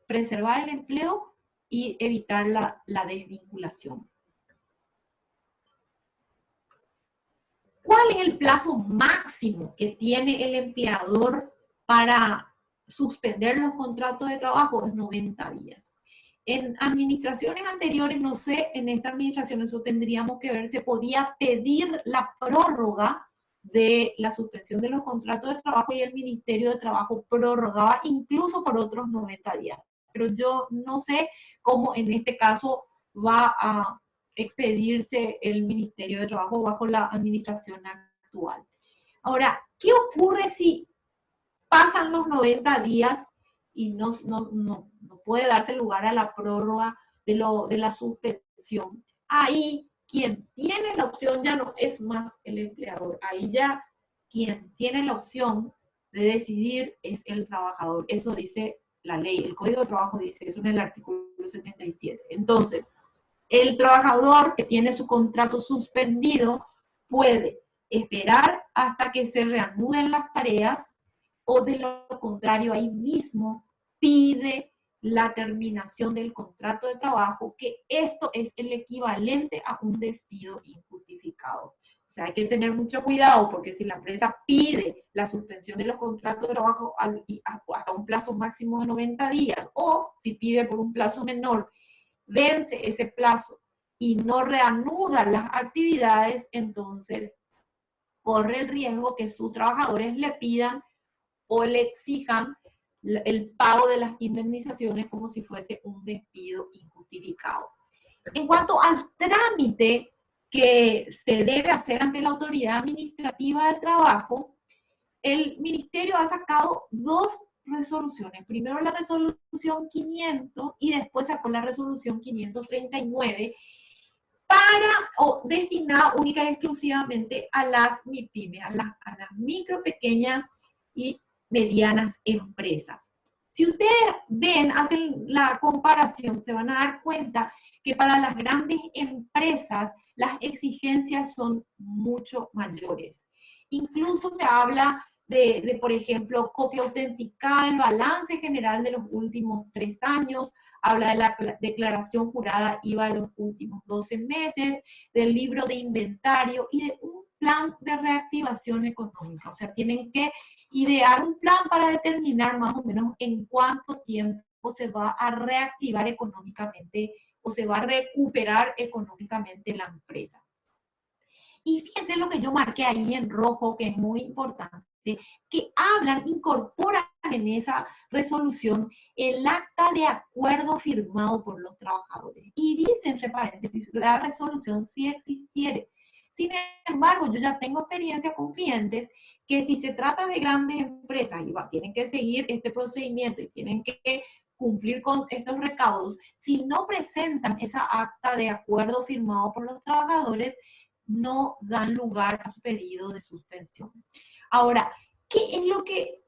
preservar el empleo y evitar la desvinculación. ¿Cuál es el plazo máximo que tiene el empleador para suspender los contratos de trabajo? Es 90 días. En administraciones anteriores, no sé, en esta administración eso tendríamos que ver, se podía pedir la prórroga de la suspensión de los contratos de trabajo y el Ministerio de Trabajo prorrogaba incluso por otros 90 días. Pero yo no sé cómo en este caso va a expedirse el Ministerio de Trabajo bajo la administración actual. Ahora, ¿qué ocurre si pasan los 90 días y no puede darse lugar a la prórroga de la suspensión? Ahí quien tiene la opción ya no es más el empleador, ahí ya quien tiene la opción de decidir es el trabajador. Eso dice la ley, el Código de Trabajo dice eso en el artículo 77. Entonces, el trabajador que tiene su contrato suspendido puede esperar hasta que se reanuden las tareas o de lo contrario ahí mismo pide la terminación del contrato de trabajo, que esto es el equivalente a un despido injustificado. O sea, hay que tener mucho cuidado porque si la empresa pide la suspensión de los contratos de trabajo hasta un plazo máximo de 90 días o si pide por un plazo menor, vence ese plazo y no reanuda las actividades, entonces corre el riesgo que sus trabajadores le pidan o le exijan el pago de las indemnizaciones como si fuese un despido injustificado. En cuanto al trámite que se debe hacer ante la autoridad administrativa del trabajo, el ministerio ha sacado dos resoluciones. Primero la resolución 500 y después sacó la resolución 539 destinada única y exclusivamente a las MIPYME, a las micro, pequeñas y medianas empresas. Si ustedes ven, hacen la comparación, se van a dar cuenta que para las grandes empresas las exigencias son mucho mayores. Incluso se habla de, por ejemplo, copia autenticada del balance general de los últimos 3 años, habla de la declaración jurada IVA de los últimos 12 meses, del libro de inventario y de un plan de reactivación económica. O sea, tienen que idear un plan para determinar más o menos en cuánto tiempo se va a reactivar económicamente o se va a recuperar económicamente la empresa. Y fíjense lo que yo marqué ahí en rojo, que es muy importante, que incorporan en esa resolución el acta de acuerdo firmado por los trabajadores. Y dice, entre paréntesis, la resolución sí existiere. Sin embargo, yo ya tengo experiencia con clientes que si se trata de grandes empresas y tienen que seguir este procedimiento y tienen que cumplir con estos recaudos, si no presentan esa acta de acuerdo firmado por los trabajadores, no dan lugar a su pedido de suspensión. Ahora, ¿qué es lo que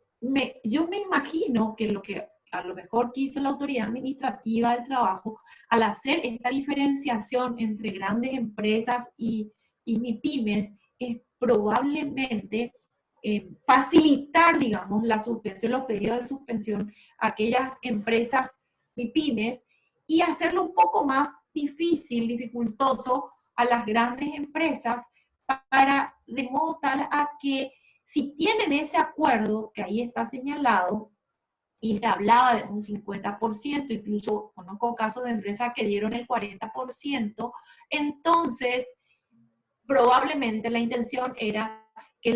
yo me imagino que lo que a lo mejor que hizo la Autoridad Administrativa del Trabajo al hacer esta diferenciación entre grandes empresas y MIPYMES es probablemente facilitar, digamos, la suspensión, los pedidos de suspensión a aquellas empresas MIPYMES y hacerlo un poco más difícil, dificultoso a las grandes empresas de modo tal a que si tienen ese acuerdo, que ahí está señalado, y se hablaba de un 50%, incluso conozco casos de empresas que dieron el 40%, entonces probablemente la intención era que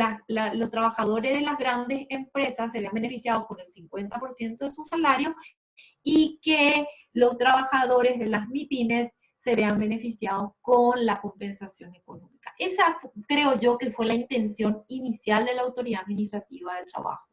los trabajadores de las grandes empresas se vean beneficiados con el 50% de su salario y que los trabajadores de las MIPYMES se vean beneficiados con la compensación económica. Esa creo yo que fue la intención inicial de la Autoridad Administrativa del Trabajo.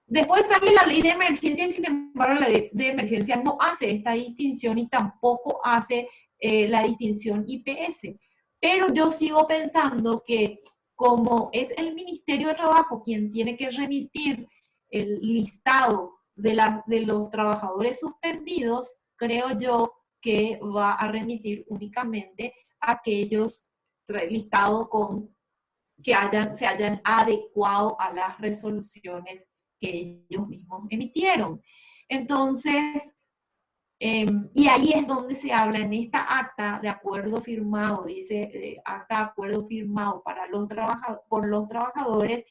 Después sale la ley de emergencia y sin embargo la ley de emergencia no hace esta distinción y tampoco hace la distinción IPS. Pero yo sigo pensando que como es el Ministerio de Trabajo quien tiene que remitir el listado de los trabajadores suspendidos, creo yo que va a remitir únicamente a aquellos listados que se hayan adecuado a las resoluciones que ellos mismos emitieron. Entonces, y ahí es donde se habla en esta acta de acuerdo firmado, dice acta de acuerdo firmado por los trabajadores,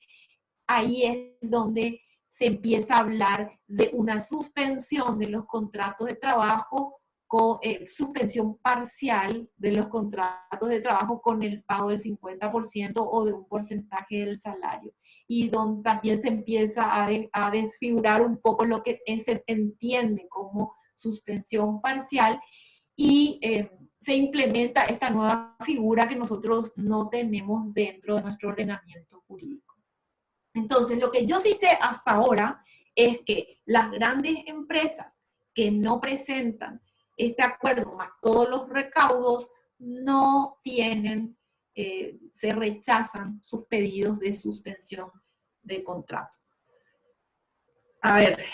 ahí es donde se empieza a hablar de una suspensión de los contratos de trabajo, suspensión parcial de los contratos de trabajo con el pago del 50% o de un porcentaje del salario. Y donde también se empieza a desfigurar un poco lo que se entiende como suspensión parcial y se implementa esta nueva figura que nosotros no tenemos dentro de nuestro ordenamiento jurídico. Entonces, lo que yo sí sé hasta ahora es que las grandes empresas que no presentan este acuerdo más todos los recaudos no tienen, se rechazan sus pedidos de suspensión de contrato. A ver,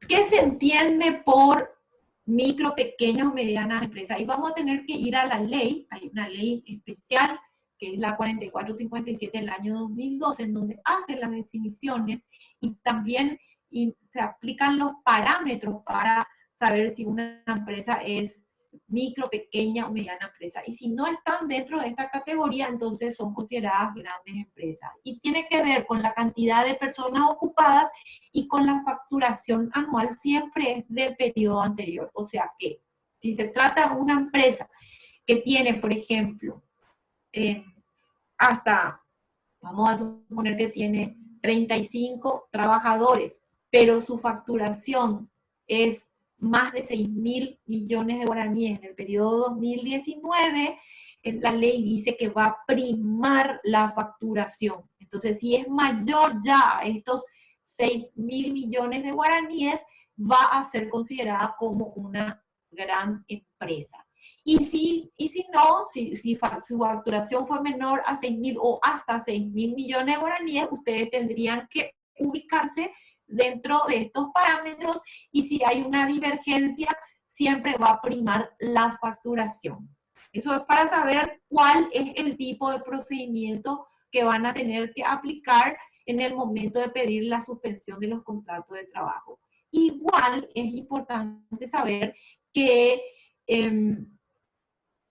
¿qué se entiende por micro, pequeñas o medianas empresas? Y vamos a tener que ir a la ley, hay una ley especial que es la 4457 del año 2012, en donde hace las definiciones y también se aplican los parámetros para saber si una empresa es micro, pequeña o mediana empresa. Y si no están dentro de esta categoría, entonces son consideradas grandes empresas. Y tiene que ver con la cantidad de personas ocupadas y con la facturación anual, siempre es del periodo anterior. O sea que si se trata de una empresa que tiene, por ejemplo, vamos a suponer que tiene 35 trabajadores, pero su facturación es más de 6.000 millones de guaraníes en el periodo 2019, la ley dice que va a primar la facturación. Entonces, si es mayor ya a estos 6.000 millones de guaraníes, va a ser considerada como una gran empresa. Y si no, si su facturación fue menor a 6.000 o hasta 6.000 millones de guaraníes, ustedes tendrían que ubicarse dentro de estos parámetros y si hay una divergencia, siempre va a primar la facturación. Eso es para saber cuál es el tipo de procedimiento que van a tener que aplicar en el momento de pedir la suspensión de los contratos de trabajo. Igual es importante saber que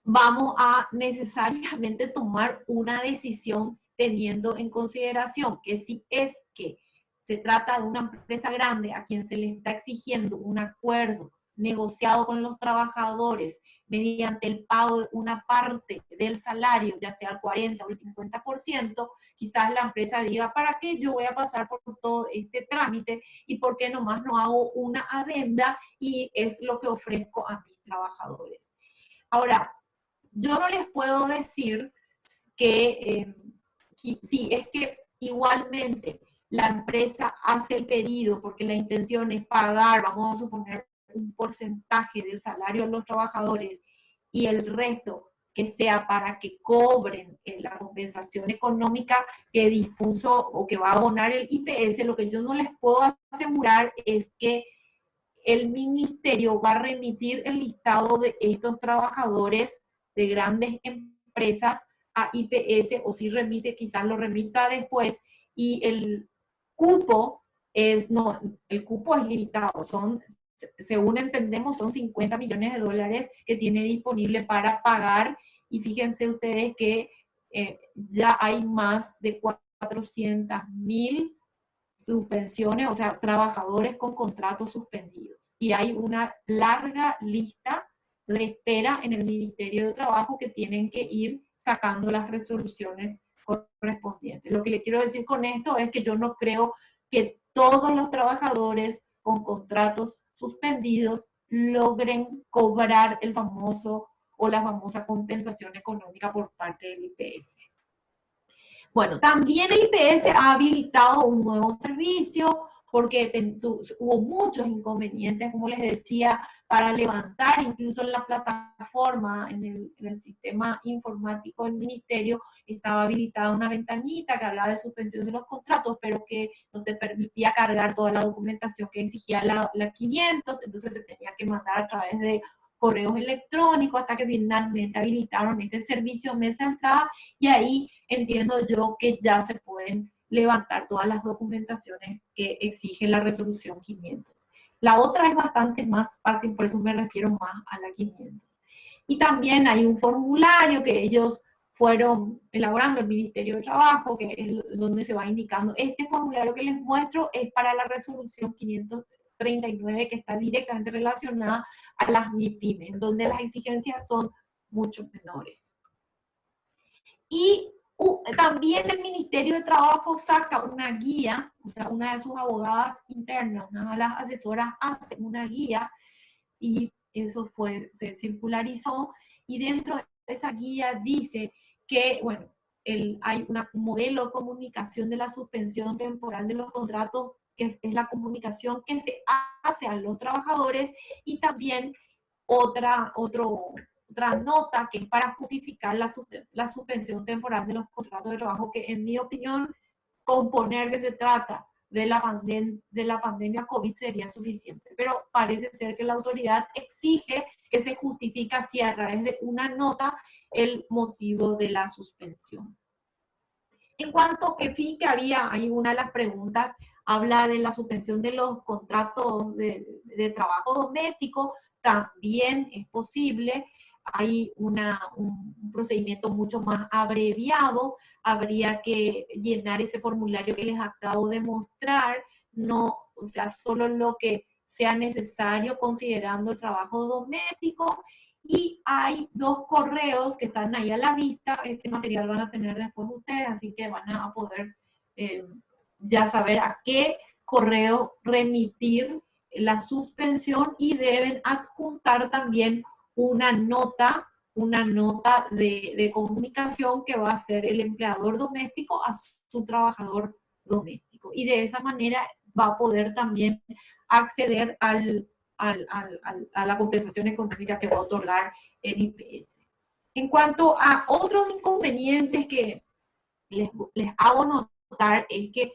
vamos a necesariamente tomar una decisión teniendo en consideración que si es que se trata de una empresa grande a quien se le está exigiendo un acuerdo negociado con los trabajadores mediante el pago de una parte del salario, ya sea el 40 o el 50%, quizás la empresa diga, ¿para qué yo voy a pasar por todo este trámite? ¿Y por qué nomás no hago una adenda y es lo que ofrezco a mis trabajadores? Ahora, yo no les puedo decir que si es que igualmente la empresa hace el pedido porque la intención es pagar, vamos a suponer, un porcentaje del salario a los trabajadores y el resto que sea para que cobren la compensación económica que dispuso o que va a abonar el IPS, lo que yo no les puedo asegurar es que el ministerio va a remitir el listado de estos trabajadores de grandes empresas a IPS, o si remite, quizás lo remita después, y el cupo el cupo es limitado, según entendemos, son 50 millones de dólares que tiene disponible para pagar, y fíjense ustedes que ya hay más de 400.000 suspensiones, o sea, trabajadores con contratos suspendidos. Y hay una larga lista de espera en el Ministerio de Trabajo que tienen que ir sacando las resoluciones correspondientes. Lo que le quiero decir con esto es que yo no creo que todos los trabajadores con contratos suspendidos logren cobrar el famoso o la famosa compensación económica por parte del IPS. Bueno, también el IPS ha habilitado un nuevo servicio porque hubo muchos inconvenientes, como les decía, para levantar incluso en la plataforma, en el sistema informático del ministerio, estaba habilitada una ventanita que hablaba de suspensión de los contratos, pero que no te permitía cargar toda la documentación que exigía la 500, entonces se tenía que mandar a través de correos electrónicos hasta que finalmente habilitaron este servicio mesa de entrada, y ahí entiendo yo que ya se pueden levantar todas las documentaciones que exige la resolución 500. La otra es bastante más fácil, por eso me refiero más a la 500. Y también hay un formulario que ellos fueron elaborando, el Ministerio de Trabajo, que es donde se va indicando. Este formulario que les muestro es para la resolución 539, que está directamente relacionada a las MIPYMES, donde las exigencias son mucho menores. Y también el Ministerio de Trabajo saca una guía, o sea, una de sus abogadas internas, una de las asesoras hace una guía, y eso se circularizó, y dentro de esa guía dice que, bueno, hay un modelo de comunicación de la suspensión temporal de los contratos, que es la comunicación que se hace a los trabajadores, y también otra nota que es para justificar la suspensión temporal de los contratos de trabajo, que en mi opinión, componer que se trata de la pandemia COVID sería suficiente, pero parece ser que la autoridad exige que se justifique así a través de una nota el motivo de la suspensión. En cuanto que sí que había, hay una de las preguntas, habla de la suspensión de los contratos de trabajo doméstico, también es posible. Hay un procedimiento mucho más abreviado, habría que llenar ese formulario que les acabo de mostrar, no, o sea, solo lo que sea necesario considerando el trabajo doméstico, y hay 2 correos que están ahí a la vista. Este material van a tener después ustedes, así que van a poder ya saber a qué correo remitir la suspensión, y deben adjuntar también una nota de comunicación que va a hacer el empleador doméstico a su trabajador doméstico. Y de esa manera va a poder también acceder a la compensación económica que va a otorgar el IPS. En cuanto a otros inconvenientes que les hago notar, es que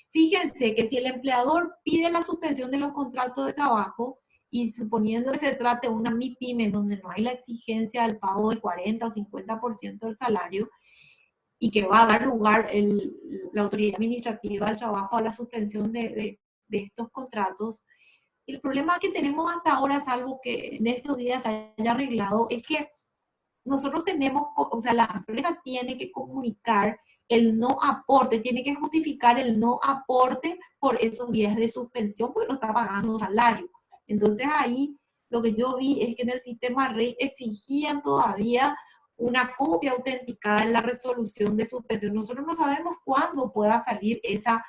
fíjense que si el empleador pide la suspensión de los contratos de trabajo, y suponiendo que se trate de una MIPYME donde no hay la exigencia del pago del 40 o 50% del salario, y que va a dar lugar la autoridad administrativa del trabajo a la suspensión de estos contratos, el problema que tenemos hasta ahora, salvo que en estos días se haya arreglado, es que nosotros tenemos, o sea, la empresa tiene que comunicar el no aporte, tiene que justificar el no aporte por esos días de suspensión, porque no está pagando salario. Entonces ahí lo que yo vi es que en el sistema REI exigían todavía una copia autenticada en la resolución de suspensión. Nosotros no sabemos cuándo pueda salir esa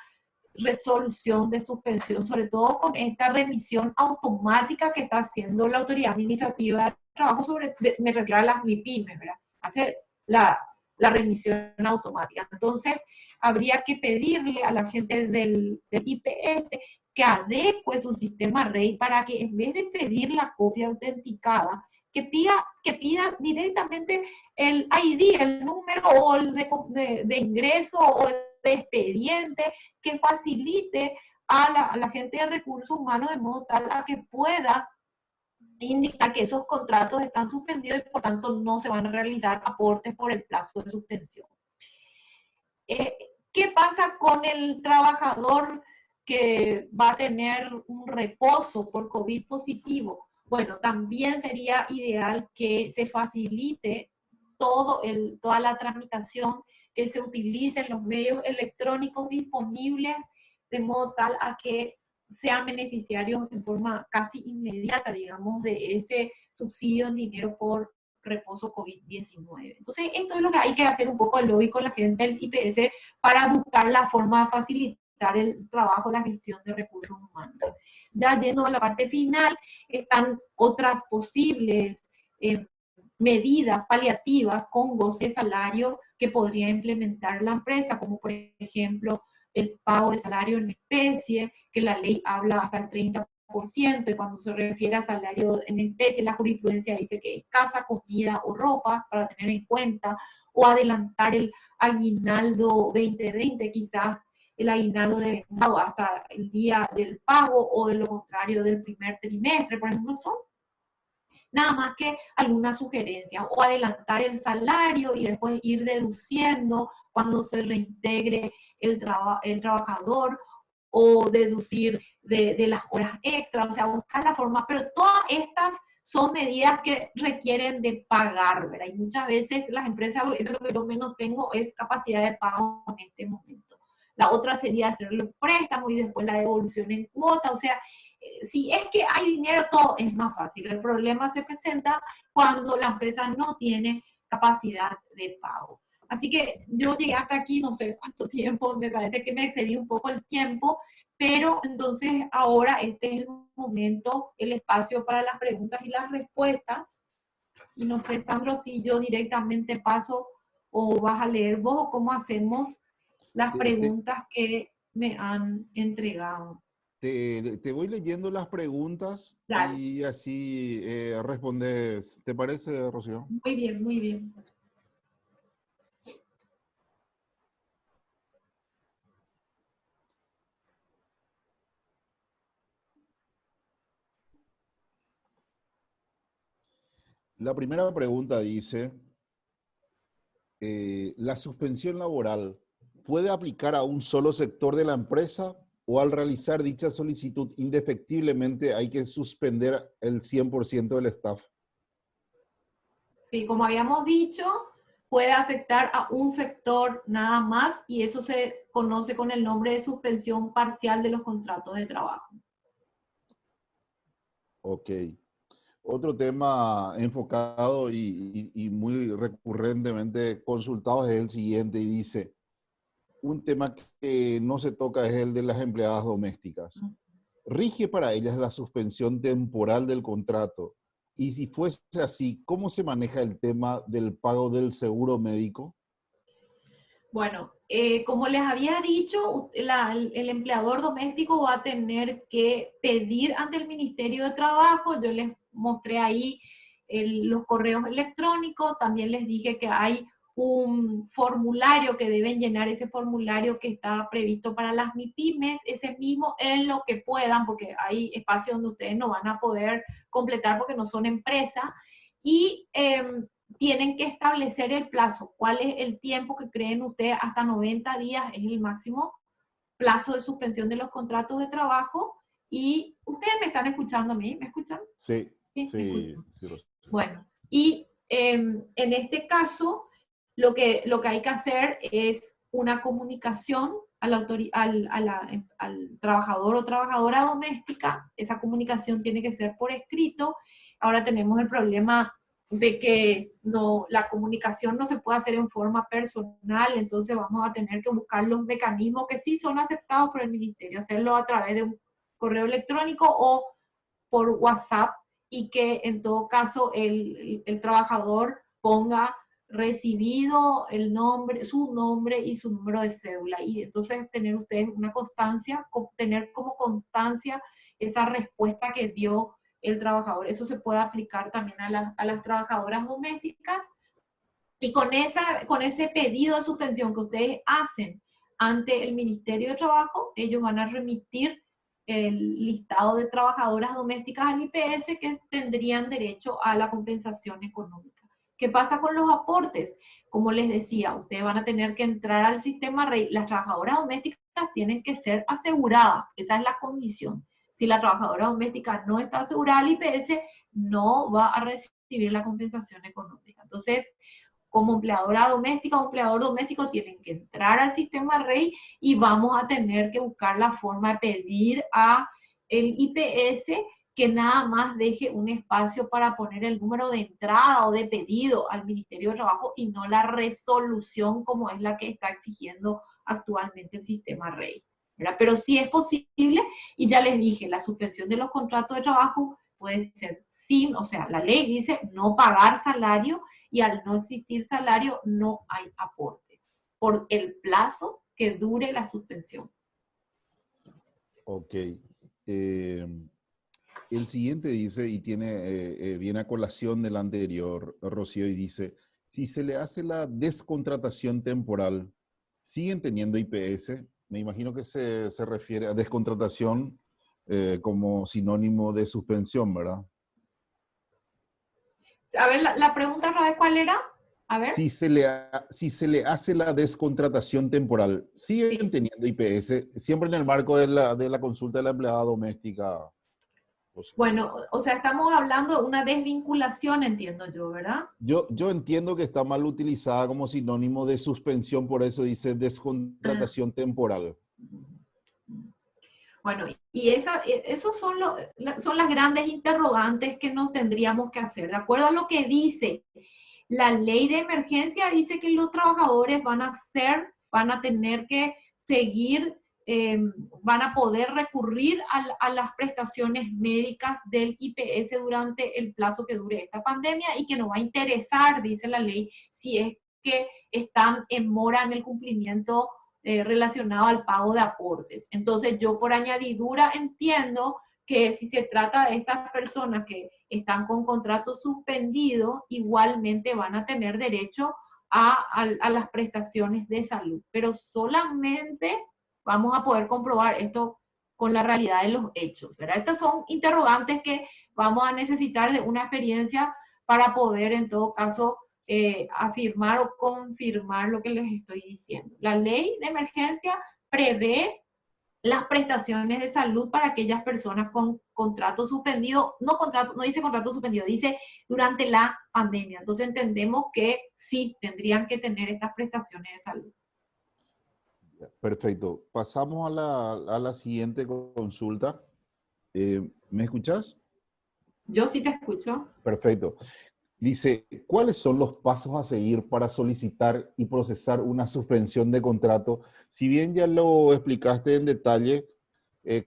resolución de suspensión, sobre todo con esta remisión automática que está haciendo la autoridad administrativa de trabajo me refiero a las MIPYMES, ¿verdad? Hacer la remisión automática. Entonces, habría que pedirle a la gente del IPS que adecue su sistema REI para que, en vez de pedir la copia autenticada, que pida directamente el ID, el número o el de ingreso o el de expediente, que facilite a la gente de recursos humanos de modo tal a que pueda indicar que esos contratos están suspendidos y por tanto no se van a realizar aportes por el plazo de suspensión. ¿Qué pasa con el trabajador que va a tener un reposo por COVID positivo? Bueno, también sería ideal que se facilite toda la tramitación, que se utilicen los medios electrónicos disponibles de modo tal a que sean beneficiarios en forma casi inmediata, digamos, de ese subsidio en dinero por reposo COVID-19. Entonces, esto es lo que hay que hacer un poco el lobby con la gente del IPS para buscar la forma de facilitar el trabajo, la gestión de recursos humanos. Ya yendo a la parte final, están otras posibles medidas paliativas con goce de salario que podría implementar la empresa, como por ejemplo el pago de salario en especie, que la ley habla hasta el 30%, y cuando se refiere a salario en especie, la jurisprudencia dice que es casa, comida o ropa, para tener en cuenta, o adelantar el aguinaldo 2020, quizás el aguinaldo de vengado hasta el día del pago, o de lo contrario del primer trimestre, por ejemplo, son nada más que alguna sugerencia, o adelantar el salario y después ir deduciendo cuando se reintegre el trabajador, o deducir de las horas extras, o sea, buscar la forma, pero todas estas son medidas que requieren de pagar, ¿verdad? Y muchas veces las empresas, eso es lo que yo menos tengo, es capacidad de pago en este momento. La otra sería hacer los préstamos y después la devolución en cuota, o sea, si es que hay dinero, todo es más fácil. El problema se presenta cuando la empresa no tiene capacidad de pago. Así que yo llegué hasta aquí, no sé cuánto tiempo, me parece que me excedí un poco el tiempo, pero entonces ahora este es el momento, el espacio para las preguntas y las respuestas. Y no sé, Sandro, si yo directamente paso o vas a leer vos, o cómo hacemos las preguntas que me han entregado. Te voy leyendo las preguntas Dale. y así respondes. ¿Te parece, Rocío? Muy bien, muy bien. La primera pregunta dice, ¿la suspensión laboral puede aplicar a un solo sector de la empresa o al realizar dicha solicitud indefectiblemente hay que suspender el 100% del staff? Sí, como habíamos dicho, puede afectar a un sector nada más y eso se conoce con el nombre de suspensión parcial de los contratos de trabajo. Ok. Otro tema enfocado y muy recurrentemente consultado es el siguiente y dice, un tema que no se toca es el de las empleadas domésticas. ¿Rige para ellas la suspensión temporal del contrato? Y si fuese así, ¿cómo se maneja el tema del pago del seguro médico? Bueno, como les había dicho, el empleador doméstico va a tener que pedir ante el Ministerio de Trabajo. Yo les mostré ahí los correos electrónicos, también les dije que hay un formulario que deben llenar, ese formulario que está previsto para las MIPYMES, ese mismo en lo que puedan, porque hay espacios donde ustedes no van a poder completar porque no son empresa, y tienen que establecer el plazo. ¿Cuál es el tiempo que creen ustedes? Hasta 90 días es el máximo plazo de suspensión de los contratos de trabajo. Y ustedes me están escuchando a mí, ¿me escuchan? Sí, Sí, me sí, escuchan. sí. Bueno, y en este caso, lo que hay que hacer es una comunicación al trabajador o trabajadora doméstica. Esa comunicación tiene que ser por escrito. Ahora tenemos el problema de que la comunicación no se puede hacer en forma personal, entonces vamos a tener que buscar los mecanismos que sí son aceptados por el ministerio, hacerlo a través de un correo electrónico o por WhatsApp, y que en todo caso el trabajador ponga recibido el nombre, su nombre y su número de cédula, y entonces tener ustedes una constancia, tener como constancia esa respuesta que dio el trabajador. Eso se puede aplicar también a las trabajadoras domésticas, y con ese pedido de suspensión que ustedes hacen ante el Ministerio de Trabajo. Ellos van a remitir el listado de trabajadoras domésticas al IPS que tendrían derecho a la compensación económica. ¿Qué pasa con los aportes? Como les decía, ustedes van a tener que entrar al sistema REI. Las trabajadoras domésticas tienen que ser aseguradas. Esa es la condición. Si la trabajadora doméstica no está asegurada al IPS, no va a recibir la compensación económica. Entonces, como empleadora doméstica o empleador doméstico tienen que entrar al sistema REI y vamos a tener que buscar la forma de pedir a el IPS que nada más deje un espacio para poner el número de entrada o de pedido al Ministerio de Trabajo y no la resolución como es la que está exigiendo actualmente el sistema REI, ¿verdad? Pero sí es posible, y ya les dije, la suspensión de los contratos de trabajo puede ser sin, o sea, la ley dice no pagar salario, y al no existir salario no hay aportes por el plazo que dure la suspensión. Ok. El siguiente dice, y viene a colación del anterior, Rocío, y dice, si se le hace la descontratación temporal, ¿siguen teniendo IPS? Me imagino que se refiere a descontratación como sinónimo de suspensión, ¿verdad? A ver, la pregunta, Raúl, ¿cuál era? A ver. Si se le hace la descontratación temporal, ¿siguen Sí. teniendo IPS? Siempre en el marco de la consulta de la empleada doméstica. Bueno, o sea, estamos hablando de una desvinculación, entiendo yo, ¿verdad? Yo entiendo que está mal utilizada como sinónimo de suspensión, por eso dice descontratación temporal. Bueno, y esos son, son las grandes interrogantes que nos tendríamos que hacer. De acuerdo a lo que dice la ley de emergencia, dice que los trabajadores van a tener que seguir, van a poder recurrir a las prestaciones médicas del IPS durante el plazo que dure esta pandemia y que no va a interesar, dice la ley, si es que están en mora en el cumplimiento relacionado al pago de aportes. Entonces yo por añadidura entiendo que si se trata de estas personas que están con contrato suspendido, igualmente van a tener derecho a las prestaciones de salud, pero solamente vamos a poder comprobar esto con la realidad de los hechos, ¿verdad? Estas son interrogantes que vamos a necesitar de una experiencia para poder en todo caso afirmar o confirmar lo que les estoy diciendo. La ley de emergencia prevé las prestaciones de salud para aquellas personas con contrato suspendido, no dice contrato suspendido, dice durante la pandemia. Entonces entendemos que sí tendrían que tener estas prestaciones de salud. Perfecto. Pasamos a la siguiente consulta. ¿Me escuchas? Yo sí te escucho. Perfecto. Dice, ¿cuáles son los pasos a seguir para solicitar y procesar una suspensión de contrato? Si bien ya lo explicaste en detalle,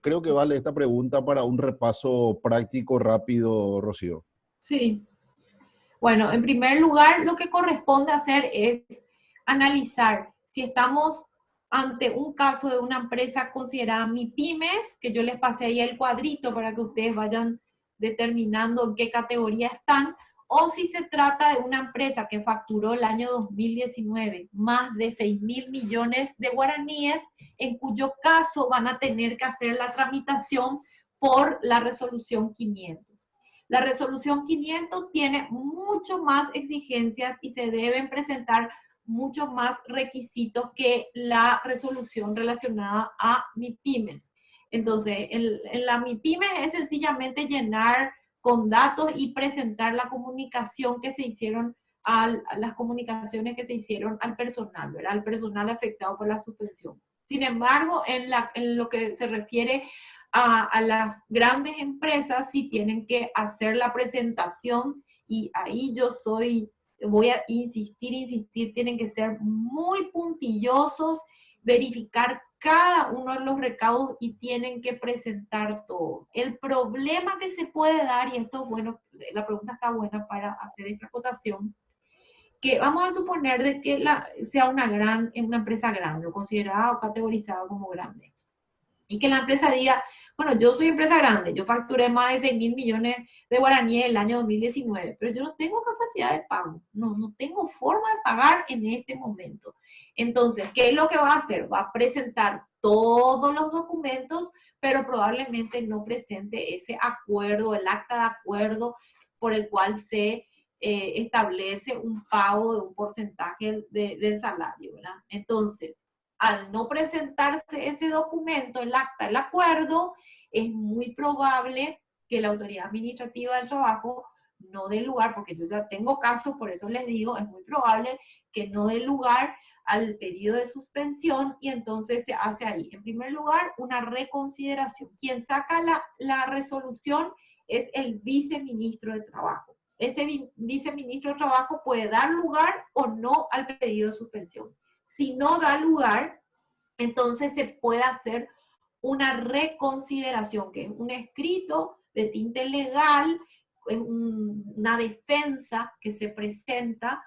creo que vale esta pregunta para un repaso práctico rápido, Rocío. Sí. Bueno, en primer lugar, lo que corresponde hacer es analizar si estamos ante un caso de una empresa considerada MIPYMES, que yo les pasé ahí el cuadrito para que ustedes vayan determinando en qué categoría están, o si se trata de una empresa que facturó el año 2019 más de 6.000 millones de guaraníes, en cuyo caso van a tener que hacer la tramitación por la resolución 500. La resolución 500 tiene mucho más exigencias y se deben presentar muchos más requisitos que la resolución relacionada a MIPYMES. Entonces, en la MIPYMES es sencillamente llenar con datos y presentar la comunicación que se hicieron a las comunicaciones que se hicieron al personal, ¿verdad? Al personal afectado por la suspensión. Sin embargo, en lo que se refiere a las grandes empresas, sí tienen que hacer la presentación, y ahí voy a insistir, tienen que ser muy puntillosos, verificar cada uno de los recaudos y tienen que presentar todo. El problema que se puede dar, y esto, bueno, la pregunta está buena para hacer esta acotación, que vamos a suponer de que sea una empresa grande, o considerada o categorizada como grande. Y que la empresa diga, bueno, yo soy empresa grande, yo facturé más de 6.000 millones de guaraníes el año 2019, pero yo no tengo capacidad de pago, no tengo forma de pagar en este momento. Entonces, ¿qué es lo que va a hacer? Va a presentar todos los documentos, pero probablemente no presente ese acuerdo, el acta de acuerdo por el cual se establece un pago de un porcentaje del salario, ¿verdad? Entonces, al no presentarse ese documento, el acta, el acuerdo, es muy probable que la autoridad administrativa del trabajo no dé lugar, porque yo ya tengo casos, por eso les digo, es muy probable que no dé lugar al pedido de suspensión y entonces se hace ahí. En primer lugar, una reconsideración. Quien saca la resolución es el viceministro de Trabajo. Ese viceministro de Trabajo puede dar lugar o no al pedido de suspensión. Si no da lugar, entonces se puede hacer una reconsideración, que es un escrito de tinte legal, es una defensa que se presenta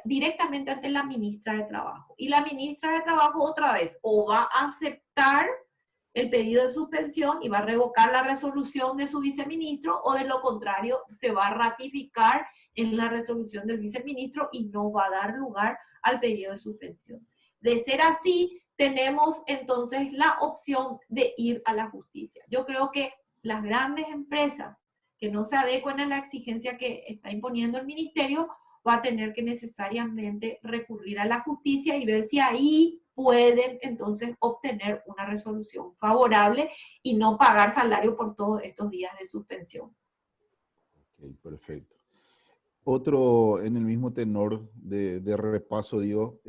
directamente ante la ministra de Trabajo. Y la ministra de Trabajo otra vez o va a aceptar el pedido de suspensión y va a revocar la resolución de su viceministro, o de lo contrario se va a ratificar en la resolución del viceministro y no va a dar lugar al pedido de suspensión. De ser así, tenemos entonces la opción de ir a la justicia. Yo creo que las grandes empresas que no se adecuen a la exigencia que está imponiendo el ministerio va a tener que necesariamente recurrir a la justicia y ver si ahí pueden entonces obtener una resolución favorable y no pagar salario por todos estos días de suspensión. Ok, perfecto. Otro en el mismo tenor de repaso, digo,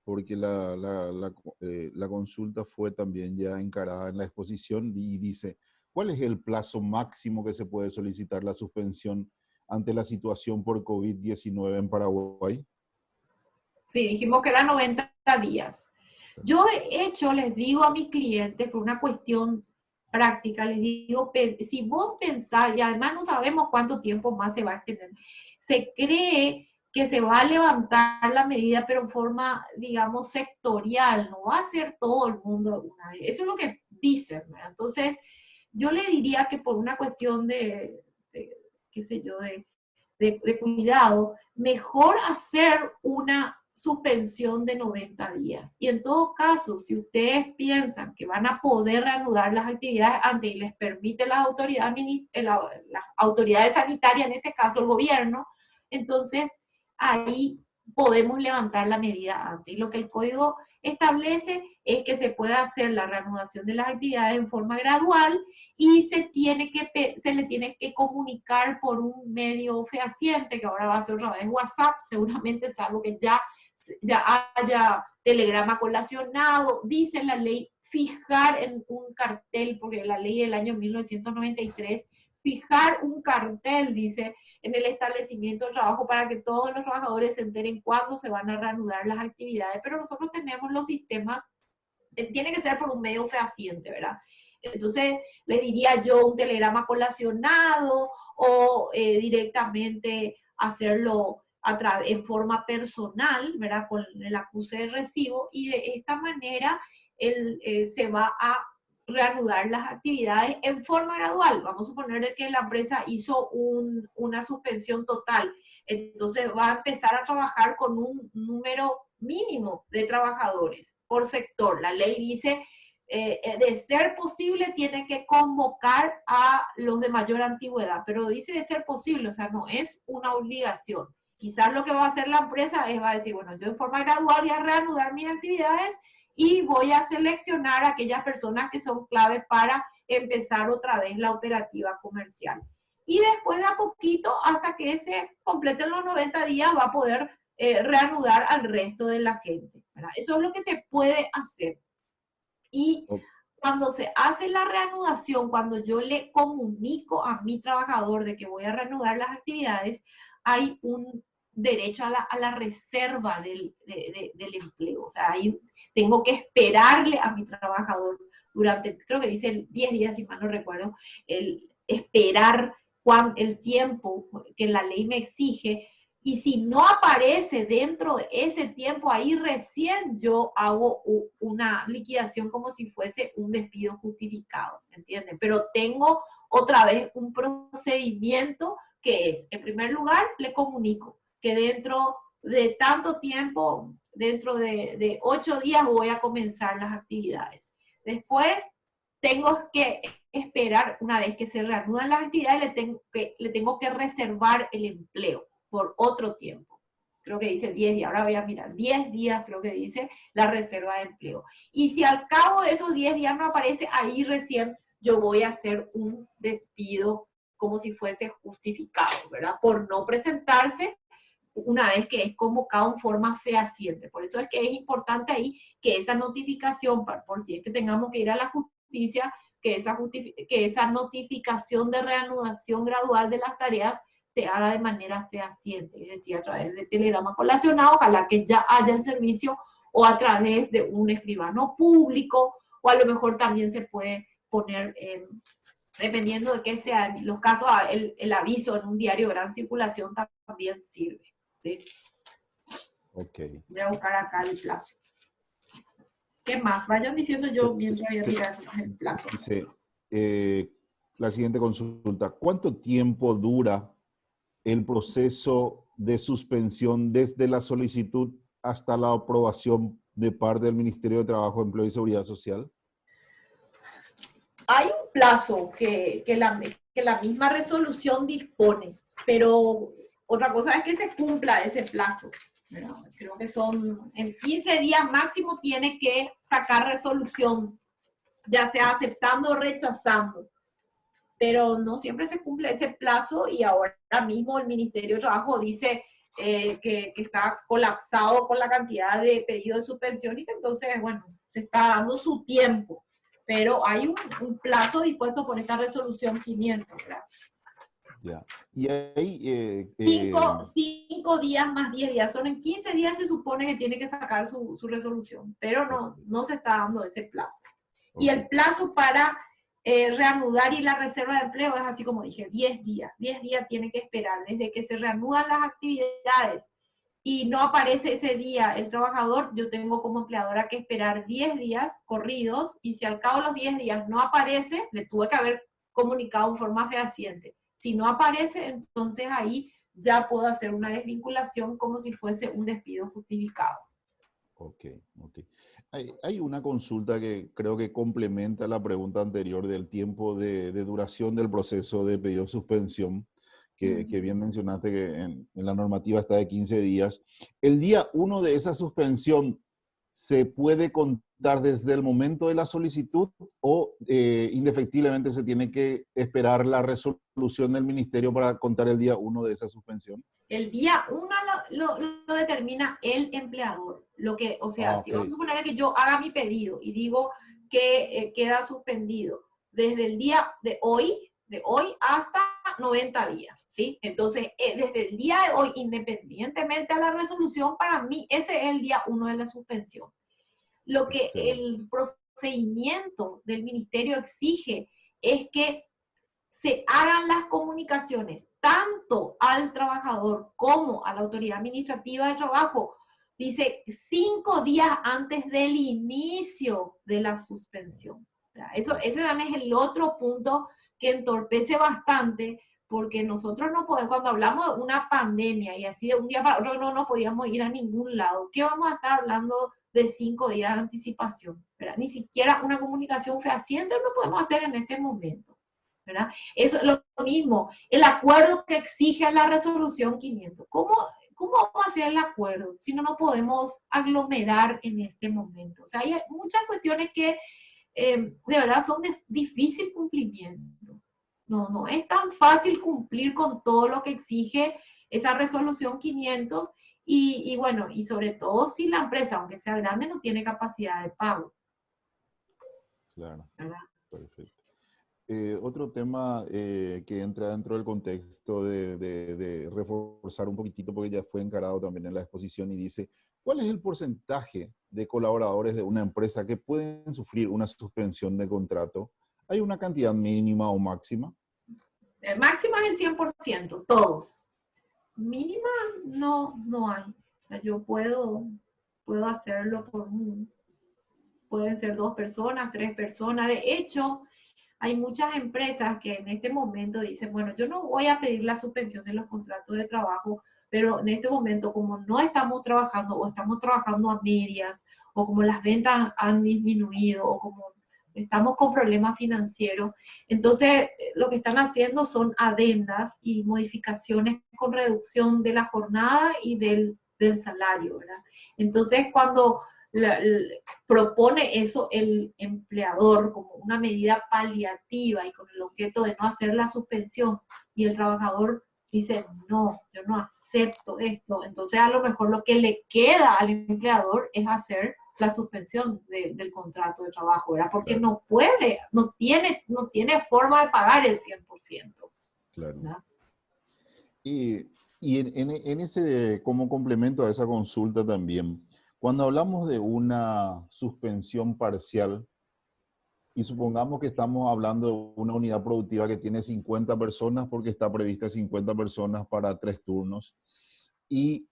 porque la consulta fue también ya encarada en la exposición y dice, ¿cuál es el plazo máximo que se puede solicitar la suspensión ante la situación por COVID-19 en Paraguay? Sí, dijimos que eran 90 días. Yo de hecho les digo a mis clientes, por una cuestión práctica, les digo, si vos pensás, y además no sabemos cuánto tiempo más se va a extender, se cree que se va a levantar la medida, pero en forma, digamos, sectorial, no va a ser todo el mundo de una vez. Eso es lo que dicen, ¿verdad? Entonces, yo le diría que por una cuestión qué sé yo, de cuidado, mejor hacer una suspensión de 90 días. Y en todo caso, si ustedes piensan que van a poder reanudar las actividades antes y les permite las autoridades sanitarias, en este caso el gobierno, entonces ahí podemos levantar la medida antes. Y lo que el código establece es que se pueda hacer la reanudación de las actividades en forma gradual y se le tiene que comunicar por un medio fehaciente, que ahora va a ser otra vez WhatsApp, seguramente es algo que ya haya telegrama colacionado, dice la ley, fijar en un cartel, porque la ley del año 1993, fijar un cartel, dice, en el establecimiento de trabajo para que todos los trabajadores se enteren cuándo se van a reanudar las actividades, pero nosotros tenemos los sistemas, tiene que ser por un medio fehaciente, ¿verdad? Entonces, le diría yo un telegrama colacionado o directamente hacerlo en forma personal, ¿verdad? Con el acuse de recibo, y de esta manera se va a reanudar las actividades en forma gradual. Vamos a suponer que la empresa hizo una suspensión total, entonces va a empezar a trabajar con un número mínimo de trabajadores por sector. La ley dice, de ser posible, tiene que convocar a los de mayor antigüedad, pero dice de ser posible, o sea, no es una obligación. Quizás lo que va a hacer la empresa va a decir, bueno, yo en forma gradual voy a reanudar mis actividades y voy a seleccionar a aquellas personas que son claves para empezar otra vez la operativa comercial. Y después de a poquito, hasta que se completen los 90 días, va a poder reanudar al resto de la gente, ¿verdad? Eso es lo que se puede hacer. Y cuando se hace la reanudación, cuando yo le comunico a mi trabajador de que voy a reanudar las actividades, hay un derecho a la reserva del empleo. O sea, ahí tengo que esperarle a mi trabajador durante, creo que dice 10 días, si mal no recuerdo, el esperar el tiempo que la ley me exige Y si no aparece dentro de ese tiempo, ahí recién yo hago una liquidación como si fuese un despido justificado, ¿entienden? Pero tengo otra vez un procedimiento que es, en primer lugar, le comunico que dentro de tanto tiempo, dentro de 8 días voy a comenzar las actividades. Después, tengo que esperar, una vez que se reanudan las actividades, le tengo que reservar el empleo por otro tiempo. Creo que dice 10 días, ahora voy a mirar, 10 días creo que dice la reserva de empleo. Y si al cabo de esos 10 días no aparece, ahí recién yo voy a hacer un despido como si fuese justificado, ¿verdad? Por no presentarse una vez que es convocado en forma fehaciente. Por eso es que es importante ahí que esa notificación, por si es que tengamos que ir a la justicia, que esa notificación de reanudación gradual de las tareas se haga de manera fehaciente, es decir, a través de telegrama colacionado, ojalá que ya haya el servicio, o a través de un escribano público, o a lo mejor también se puede poner, dependiendo de qué sean los casos, el aviso en un diario de gran circulación también sirve. ¿Sí? Ok. Voy a buscar acá el plazo. ¿Qué más? Vayan diciendo yo mientras voy a mirar el plazo. Dice, la siguiente consulta. ¿Cuánto tiempo dura el proceso de suspensión desde la solicitud hasta la aprobación de parte del Ministerio de Trabajo, Empleo y Seguridad Social? Hay un plazo que la misma resolución dispone, pero otra cosa es que se cumpla ese plazo. Pero creo que son en 15 días máximo tiene que sacar resolución, ya sea aceptando o rechazando. Pero no siempre se cumple ese plazo y ahora mismo el Ministerio de Trabajo dice que está colapsado con la cantidad de pedidos de suspensión y que entonces, bueno, se está dando su tiempo. Pero hay un plazo dispuesto por esta resolución 500, ¿verdad? Ya. Y ahí... 5 días más 10 días. Son en 15 días se supone que tiene que sacar su resolución, pero no se está dando ese plazo. Y el plazo para reanudar y la reserva de empleo es así como dije, 10 días. 10 días tiene que esperar desde que se reanudan las actividades y no aparece ese día el trabajador, yo tengo como empleadora que esperar 10 días corridos y si al cabo de los 10 días no aparece, le tuve que haber comunicado en forma fehaciente. Si no aparece, entonces ahí ya puedo hacer una desvinculación como si fuese un despido justificado. Ok, ok. Hay una consulta que creo que complementa la pregunta anterior del tiempo de duración del proceso de pedido de suspensión, que bien mencionaste que en la normativa está de 15 días. El día 1 de esa suspensión, ¿se puede contar desde el momento de la solicitud o indefectiblemente se tiene que esperar la resolución del ministerio para contar el día 1 de esa suspensión? El día 1 lo determina el empleador. O sea, si vamos a suponer que yo haga mi pedido y digo que queda suspendido desde el día de hoy hasta 90 días, ¿sí? Entonces, desde el día de hoy, independientemente a la resolución, para mí ese es el día 1 de la suspensión. Lo que el procedimiento del ministerio exige es que se hagan las comunicaciones tanto al trabajador como a la autoridad administrativa de trabajo, dice 5 días antes del inicio de la suspensión. Ese también es el otro punto que entorpece bastante, porque nosotros no podemos, cuando hablamos de una pandemia y así de un día para otro no nos podíamos ir a ningún lado, ¿qué vamos a estar hablando de 5 días de anticipación? ¿Verdad? Ni siquiera una comunicación fehaciente no podemos hacer en este momento. ¿Verdad? Eso es lo mismo, el acuerdo que exige la resolución 500. ¿Cómo vamos a hacer el acuerdo si no nos podemos aglomerar en este momento? O sea, hay muchas cuestiones que de verdad son de difícil cumplimiento. No es tan fácil cumplir con todo lo que exige esa resolución 500 y bueno, y sobre todo si la empresa, aunque sea grande, no tiene capacidad de pago. Claro, ¿verdad? perfecto. Otro tema que entra dentro del contexto de reforzar un poquitito, porque ya fue encarado también en la exposición y dice, ¿cuál es el porcentaje de colaboradores de una empresa que pueden sufrir una suspensión de contrato? ¿Hay una cantidad mínima o máxima? El máximo es el 100%, todos. mínima no hay. O sea, yo puedo hacerlo pueden ser 2 personas, 3 personas. De hecho, hay muchas empresas que en este momento dicen, bueno, yo no voy a pedir la suspensión de los contratos de trabajo, pero en este momento, como no estamos trabajando o estamos trabajando a medias, o como las ventas han disminuido, o como estamos con problemas financieros, entonces lo que están haciendo son adendas y modificaciones con reducción de la jornada y del salario, ¿verdad? Entonces, cuando propone eso el empleador como una medida paliativa y con el objeto de no hacer la suspensión, y el trabajador dice, no, yo no acepto esto, entonces a lo mejor lo que le queda al empleador es hacer la suspensión del contrato de trabajo, ¿verdad? Porque Claro, no puede, no tiene forma de pagar el 100%, claro. ¿verdad? Y en ese, como complemento a esa consulta también, cuando hablamos de una suspensión parcial, y supongamos que estamos hablando de una unidad productiva que tiene 50 personas porque está prevista 50 personas para 3 turnos, y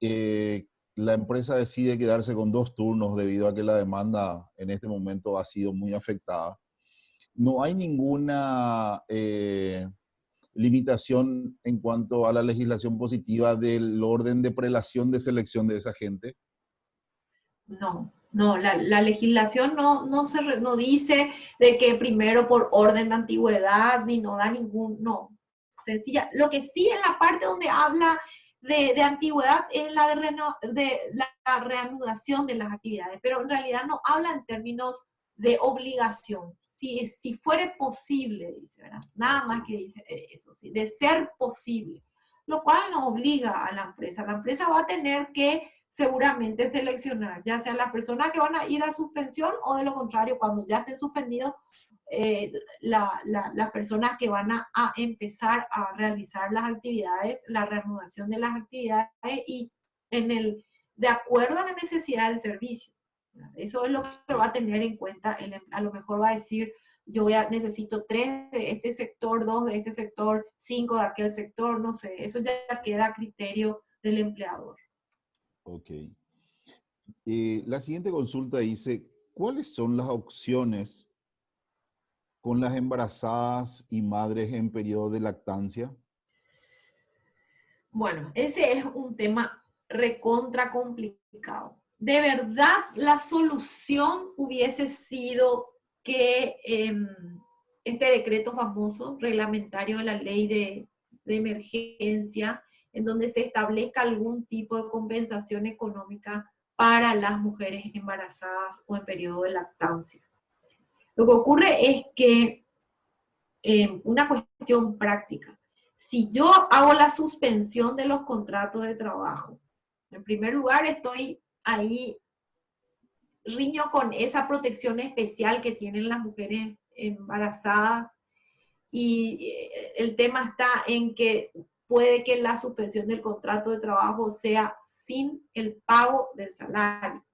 la empresa decide quedarse con 2 turnos debido a que la demanda en este momento ha sido muy afectada. No hay ninguna limitación en cuanto a la legislación positiva del orden de prelación de selección de esa gente. No, la legislación no dice de que primero por orden de antigüedad, ni no da no, sencilla. Lo que sí en la parte donde habla de antigüedad es la de la reanudación de las actividades, pero en realidad no habla en términos de obligación. Si fuere posible, dice, ¿verdad? Nada más que dice eso, sí, de ser posible, lo cual no obliga a la empresa. La empresa va a tener que seguramente seleccionar, ya sea las personas que van a ir a suspensión o de lo contrario, cuando ya estén suspendidos, las personas que van a empezar a realizar las actividades, la reanudación de las actividades y de acuerdo a la necesidad del servicio. Eso es lo que va a tener en cuenta. A lo mejor va a decir, necesito 3 de este sector, 2 de este sector, 5 de aquel sector, no sé, eso ya queda a criterio del empleador. Ok. La siguiente consulta dice, ¿cuáles son las opciones con las embarazadas y madres en periodo de lactancia? Bueno, ese es un tema recontra complicado. De verdad, la solución hubiese sido que este decreto famoso, reglamentario de la ley de emergencia, en donde se establezca algún tipo de compensación económica para las mujeres embarazadas o en periodo de lactancia. Lo que ocurre es que una cuestión práctica. Si yo hago la suspensión de los contratos de trabajo, en primer lugar estoy ahí, riño con esa protección especial que tienen las mujeres embarazadas y el tema está en que puede que la suspensión del contrato de trabajo sea sin el pago del salario.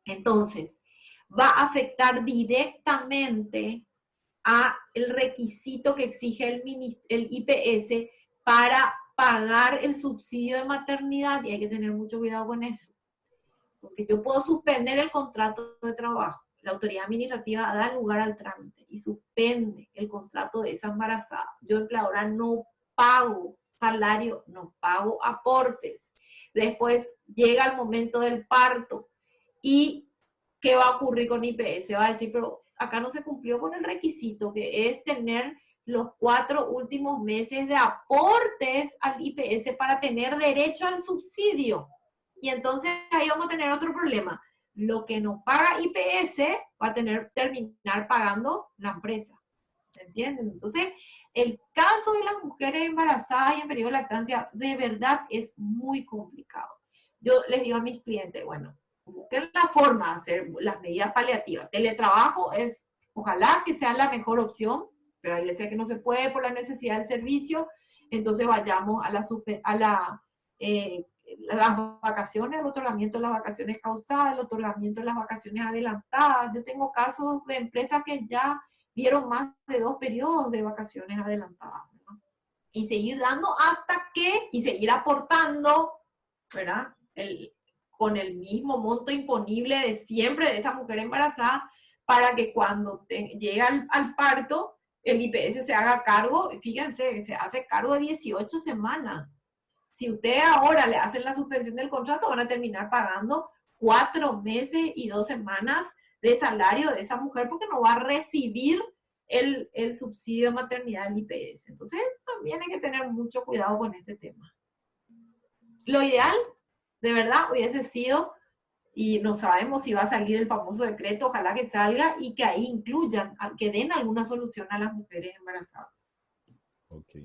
Entonces, va a afectar directamente a el requisito que exige el IPS para pagar el subsidio de maternidad, y hay que tener mucho cuidado con eso, porque yo puedo suspender el contrato de trabajo, la autoridad administrativa da lugar al trámite y suspende el contrato de esa embarazada. Yo, empleadora, no pago salario, no pago aportes. Después llega el momento del parto y ¿qué va a ocurrir con IPS? Va a decir, pero acá no se cumplió con el requisito, que es tener los 4 últimos meses de aportes al IPS para tener derecho al subsidio. Y entonces ahí vamos a tener otro problema. Lo que nos paga IPS va a terminar pagando la empresa. ¿Entienden? Entonces, el caso de las mujeres embarazadas y en periodo de lactancia de verdad es muy complicado. Yo les digo a mis clientes, bueno, busquen la forma de hacer las medidas paliativas. Teletrabajo es, ojalá que sea la mejor opción, pero hay veces que no se puede por la necesidad del servicio, entonces vayamos a las vacaciones, el otorgamiento de las vacaciones causadas, el otorgamiento de las vacaciones adelantadas. Yo tengo casos de empresas que ya dieron más de 2 periodos de vacaciones adelantadas, ¿no? y seguir dando hasta que, y seguir aportando, ¿verdad? Con el mismo monto imponible de siempre de esa mujer embarazada, para que cuando llegue al parto, el IPS se haga cargo, fíjense, que se hace cargo de 18 semanas. Si usted ahora le hacen la suspensión del contrato, van a terminar pagando 4 meses y 2 semanas de salario de esa mujer, porque no va a recibir el subsidio de maternidad del IPS. Entonces, también hay que tener mucho cuidado con este tema. Lo ideal, de verdad, hubiese sido, y no sabemos si va a salir el famoso decreto, ojalá que salga y que ahí incluyan, que den alguna solución a las mujeres embarazadas. Ok.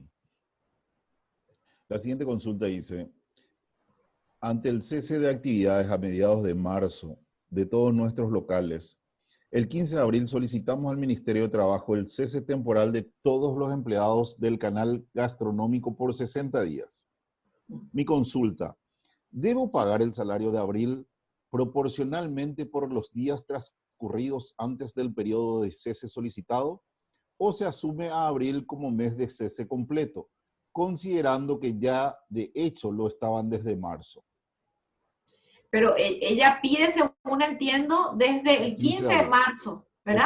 La siguiente consulta dice, ante el cese de actividades a mediados de marzo de todos nuestros locales, el 15 de abril solicitamos al Ministerio de Trabajo el cese temporal de todos los empleados del canal gastronómico por 60 días. Mi consulta, ¿debo pagar el salario de abril proporcionalmente por los días transcurridos antes del periodo de cese solicitado? ¿O se asume a abril como mes de cese completo, considerando que ya de hecho lo estaban desde marzo? Pero ella pide, según entiendo, desde el 15 de marzo, ¿verdad?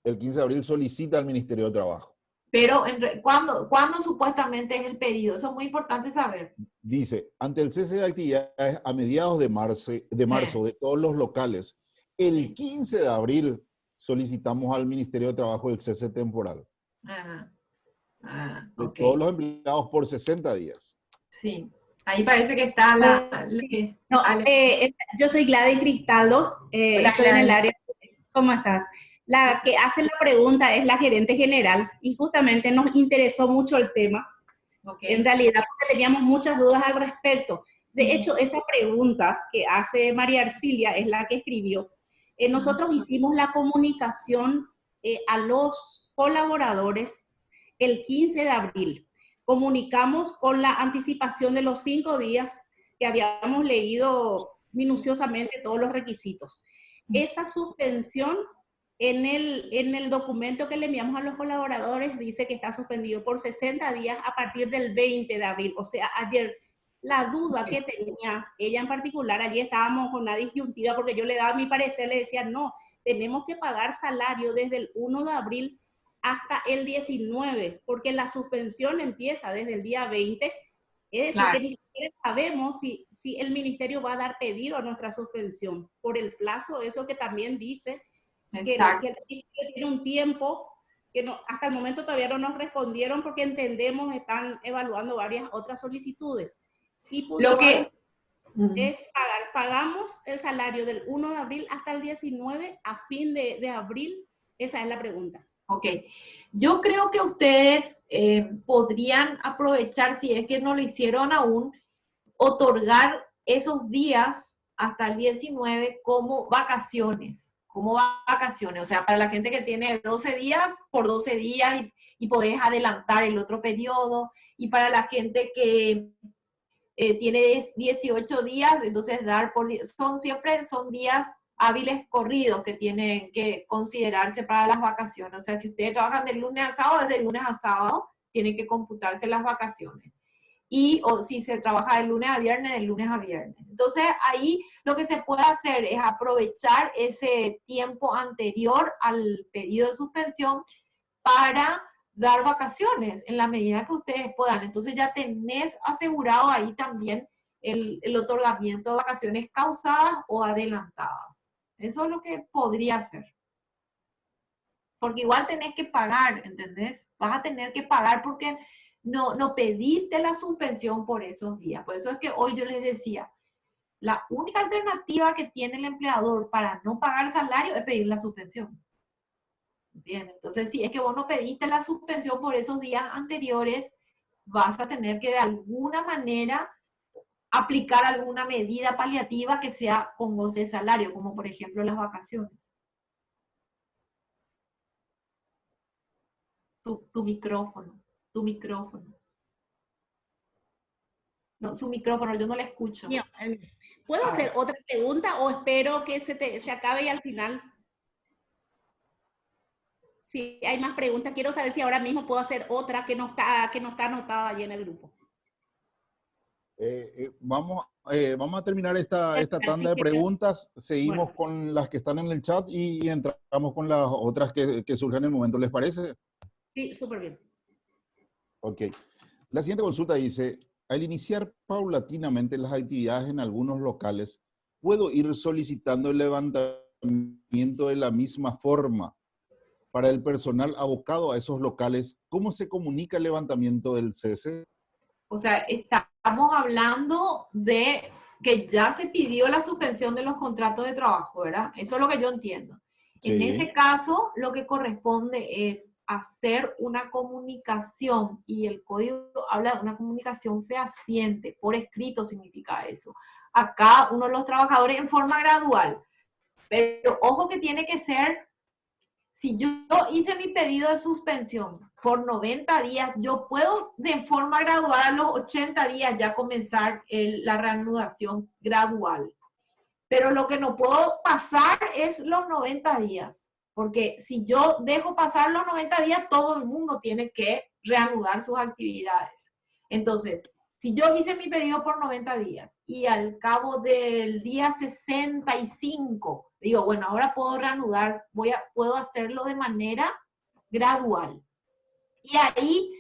El 15 de abril solicita al Ministerio de Trabajo. Pero, ¿cuándo supuestamente es el pedido? Eso es muy importante saber. Dice, ante el cese de actividades a mediados de marzo de todos los locales, el 15 de abril solicitamos al Ministerio de Trabajo el cese temporal. De Ok. todos los empleados por 60 días. Sí. Ahí parece que está yo soy Gladys Cristaldo, estoy en el área. ¿Cómo estás? La que hace la pregunta es la gerente general y justamente nos interesó mucho el tema. Okay. En realidad, porque teníamos muchas dudas al respecto. De hecho, esa pregunta que hace María Arcilia es la que escribió. Nosotros hicimos la comunicación a los colaboradores el 15 de abril. Comunicamos con la anticipación de los 5 días que habíamos leído minuciosamente todos los requisitos. Esa suspensión en el documento que le enviamos a los colaboradores dice que está suspendido por 60 días a partir del 20 de abril, o sea, ayer. La duda que tenía ella en particular, allí estábamos con una disyuntiva porque yo le daba mi parecer, le decía, no, tenemos que pagar salario desde el 1 de abril hasta el 19, porque la suspensión empieza desde el día 20, es decir, que ni siquiera sabemos si el ministerio va a dar pedido a nuestra suspensión por el plazo, eso que también dice que el ministerio tiene un tiempo que no, hasta el momento todavía no nos respondieron porque entendemos están evaluando varias otras solicitudes. Y puntual es pagamos el salario del 1 de abril hasta el 19 a fin de abril, esa es la pregunta. Ok, yo creo que ustedes podrían aprovechar, si es que no lo hicieron aún, otorgar esos días hasta el 19 como vacaciones, o sea, para la gente que tiene 12 días, por 12 días y podés adelantar el otro periodo, y para la gente que tiene 18 días, entonces dar por siempre son días hábiles corridos que tienen que considerarse para las vacaciones. O sea, si ustedes trabajan de lunes a sábado, desde lunes a sábado tienen que computarse las vacaciones. O si se trabaja de lunes a viernes, de lunes a viernes. Entonces, ahí lo que se puede hacer es aprovechar ese tiempo anterior al pedido de suspensión para dar vacaciones en la medida que ustedes puedan. Entonces ya tenés asegurado ahí también el otorgamiento de vacaciones causadas o adelantadas. Eso es lo que podría hacer. Porque igual tenés que pagar, ¿entendés? Vas a tener que pagar porque no pediste la suspensión por esos días. Por eso es que hoy yo les decía, la única alternativa que tiene el empleador para no pagar salario es pedir la suspensión. Bien, entonces si es que vos no pediste la suspensión por esos días anteriores, vas a tener que de alguna manera aplicar alguna medida paliativa que sea con goce de salario, como por ejemplo las vacaciones. Tu micrófono. No, su micrófono, yo no le escucho. ¿Puedo hacer otra pregunta o espero que se acabe y al final? Si hay más preguntas, quiero saber si ahora mismo puedo hacer otra que no está anotada allí en el grupo. Vamos a terminar esta tanda de preguntas. Seguimos con las que están en el chat y entramos con las otras que surjan en el momento. ¿Les parece? Sí, súper bien. Ok. La siguiente consulta dice, al iniciar paulatinamente las actividades en algunos locales, ¿puedo ir solicitando el levantamiento de la misma forma para el personal abocado a esos locales? ¿Cómo se comunica el levantamiento del cese? O sea, estamos hablando de que ya se pidió la suspensión de los contratos de trabajo, ¿verdad? Eso es lo que yo entiendo. Sí. En ese caso, lo que corresponde es hacer una comunicación, y el código habla de una comunicación fehaciente, por escrito significa eso, a cada uno de los trabajadores en forma gradual. Pero ojo que tiene que ser, si yo hice mi pedido de suspensión por 90 días, yo puedo de forma gradual a los 80 días ya comenzar la reanudación gradual. Pero lo que no puedo pasar es los 90 días. Porque si yo dejo pasar los 90 días, todo el mundo tiene que reanudar sus actividades. Entonces, si yo hice mi pedido por 90 días y al cabo del día 65, digo, bueno, ahora puedo reanudar, puedo hacerlo de manera gradual. Y ahí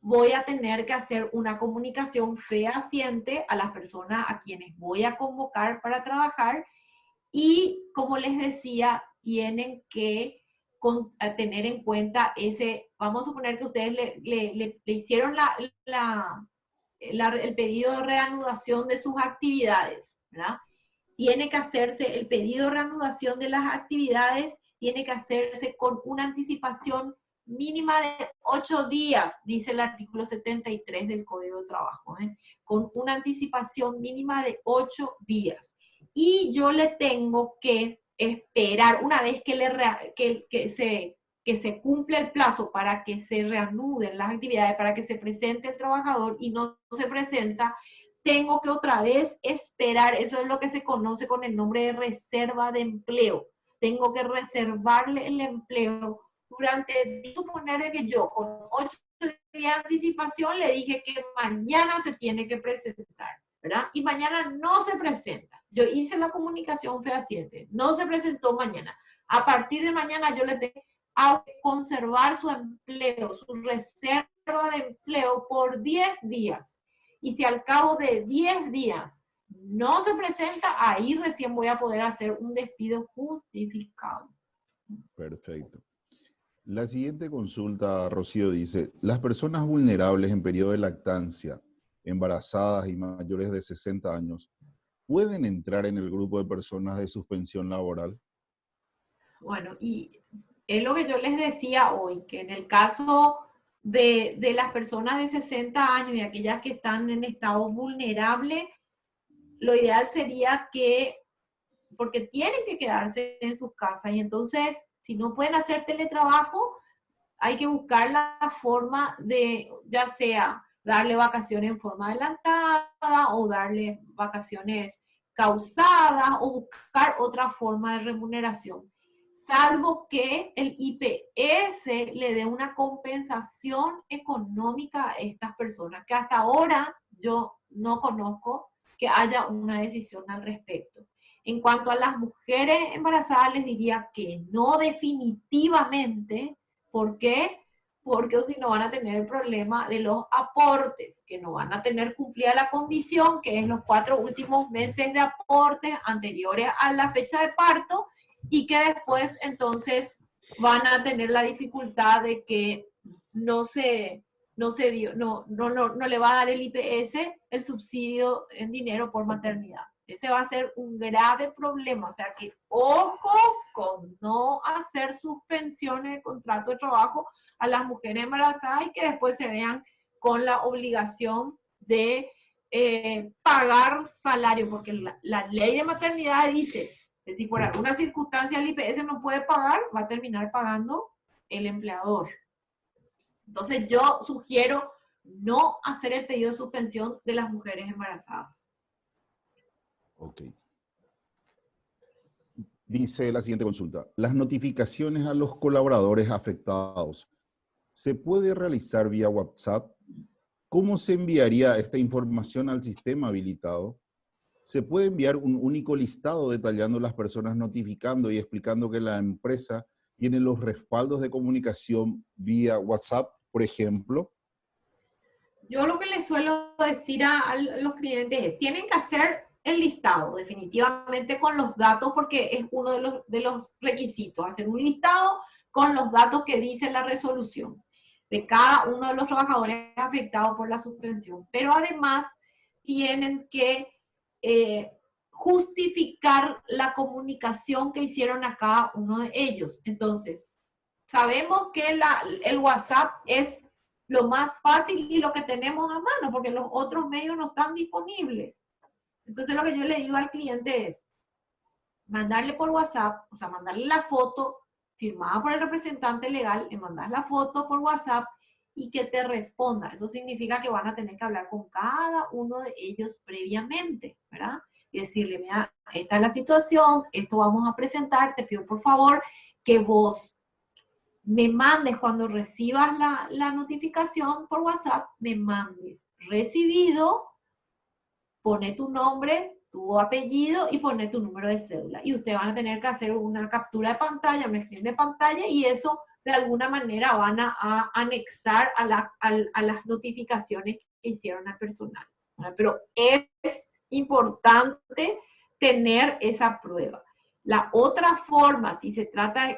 voy a tener que hacer una comunicación fehaciente a las personas a quienes voy a convocar para trabajar. Y como les decía, tienen que tener en cuenta vamos a suponer que ustedes le hicieron el pedido de reanudación de sus actividades, ¿verdad? Tiene que hacerse el pedido de reanudación de las actividades, tiene que hacerse con una anticipación mínima de 8 días, dice el artículo 73 del Código de Trabajo, con una anticipación mínima de 8 días. Y yo le tengo que esperar, una vez que se cumple el plazo para que se reanuden las actividades, para que se presente el trabajador y no se presenta, tengo que otra vez esperar. Eso es lo que se conoce con el nombre de reserva de empleo. Tengo que reservarle el empleo durante, suponer que yo con 8 días de anticipación le dije que mañana se tiene que presentar, ¿verdad? Y mañana no se presenta. Yo hice la comunicación fehaciente, no se presentó mañana. A partir de mañana yo le tengo a conservar su empleo, su reserva de empleo por 10 días. Y si al cabo de 10 días no se presenta, ahí recién voy a poder hacer un despido justificado. Perfecto. La siguiente consulta, Rocío, dice, las personas vulnerables en periodo de lactancia, embarazadas y mayores de 60 años, ¿pueden entrar en el grupo de personas de suspensión laboral? Bueno, y es lo que yo les decía hoy, que en el caso de las personas de 60 años y aquellas que están en estado vulnerable, lo ideal sería que, porque tienen que quedarse en sus casas, y entonces, si no pueden hacer teletrabajo, hay que buscar la forma de, ya sea darle vacaciones en forma adelantada o darle vacaciones causadas o buscar otra forma de remuneración. Salvo que el IPS le dé una compensación económica a estas personas, que hasta ahora yo no conozco que haya una decisión al respecto. En cuanto a las mujeres embarazadas, les diría que no definitivamente. ¿Por qué? Porque si no van a tener el problema de los aportes, que no van a tener cumplida la condición, que es los 4 últimos meses de aportes anteriores a la fecha de parto, y que después entonces van a tener la dificultad de que no le va a dar el IPS el subsidio en dinero por maternidad. Ese va a ser un grave problema. O sea que ojo con no hacer suspensiones de contrato de trabajo a las mujeres embarazadas y que después se vean con la obligación de pagar salario, porque la ley de maternidad dice que si por alguna circunstancia el IPS no puede pagar, va a terminar pagando el empleador. Entonces yo sugiero no hacer el pedido de suspensión de las mujeres embarazadas. Ok. Dice la siguiente consulta. Las notificaciones a los colaboradores afectados, ¿se puede realizar vía WhatsApp? ¿Cómo se enviaría esta información al sistema habilitado? ¿Se puede enviar un único listado detallando las personas notificando y explicando que la empresa tiene los respaldos de comunicación vía WhatsApp, por ejemplo? Yo lo que les suelo decir a los clientes es, tienen que hacer el listado definitivamente con los datos, porque es uno de los requisitos, hacer un listado con los datos que dice la resolución de cada uno de los trabajadores afectados por la suspensión. Pero además tienen que justificar la comunicación que hicieron a cada uno de ellos. Entonces, sabemos que el WhatsApp es lo más fácil y lo que tenemos a mano, porque los otros medios no están disponibles. Entonces lo que yo le digo al cliente es mandarle por WhatsApp, o sea, mandarle la foto firmada por el representante legal, le mandas la foto por WhatsApp y que te responda. Eso significa que van a tener que hablar con cada uno de ellos previamente, ¿verdad? Y decirle, mira, esta es la situación, esto vamos a presentar, te pido por favor que vos me mandes cuando recibas la notificación por WhatsApp, me mandes recibido, pone tu nombre, tu apellido y pone tu número de cédula. Y ustedes van a tener que hacer una captura de pantalla, un screen de pantalla, y eso de alguna manera van a anexar a las notificaciones que hicieron al personal. Pero es importante tener esa prueba. La otra forma, si se trata,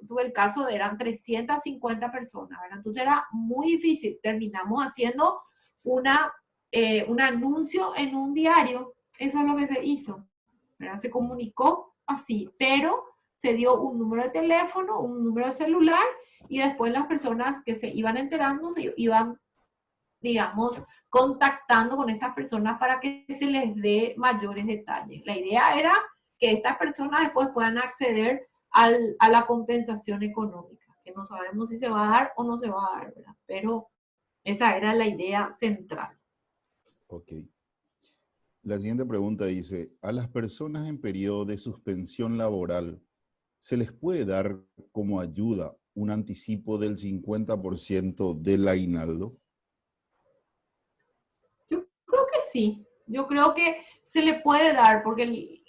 tuve el caso de eran 350 personas, ¿verdad? Entonces era muy difícil. Terminamos haciendo un anuncio en un diario. Eso es lo que se hizo, ¿verdad? Se comunicó así, pero se dio un número de teléfono, un número de celular, y después las personas que se iban enterando se iban, digamos, contactando con estas personas para que se les dé mayores detalles. La idea era que estas personas después puedan acceder a la compensación económica, que no sabemos si se va a dar o no se va a dar, ¿verdad? Pero esa era la idea central. Ok. La siguiente pregunta dice, ¿a las personas en periodo de suspensión laboral se les puede dar como ayuda un anticipo del 50% del aguinaldo? Yo creo que sí. Yo creo que se le puede dar porque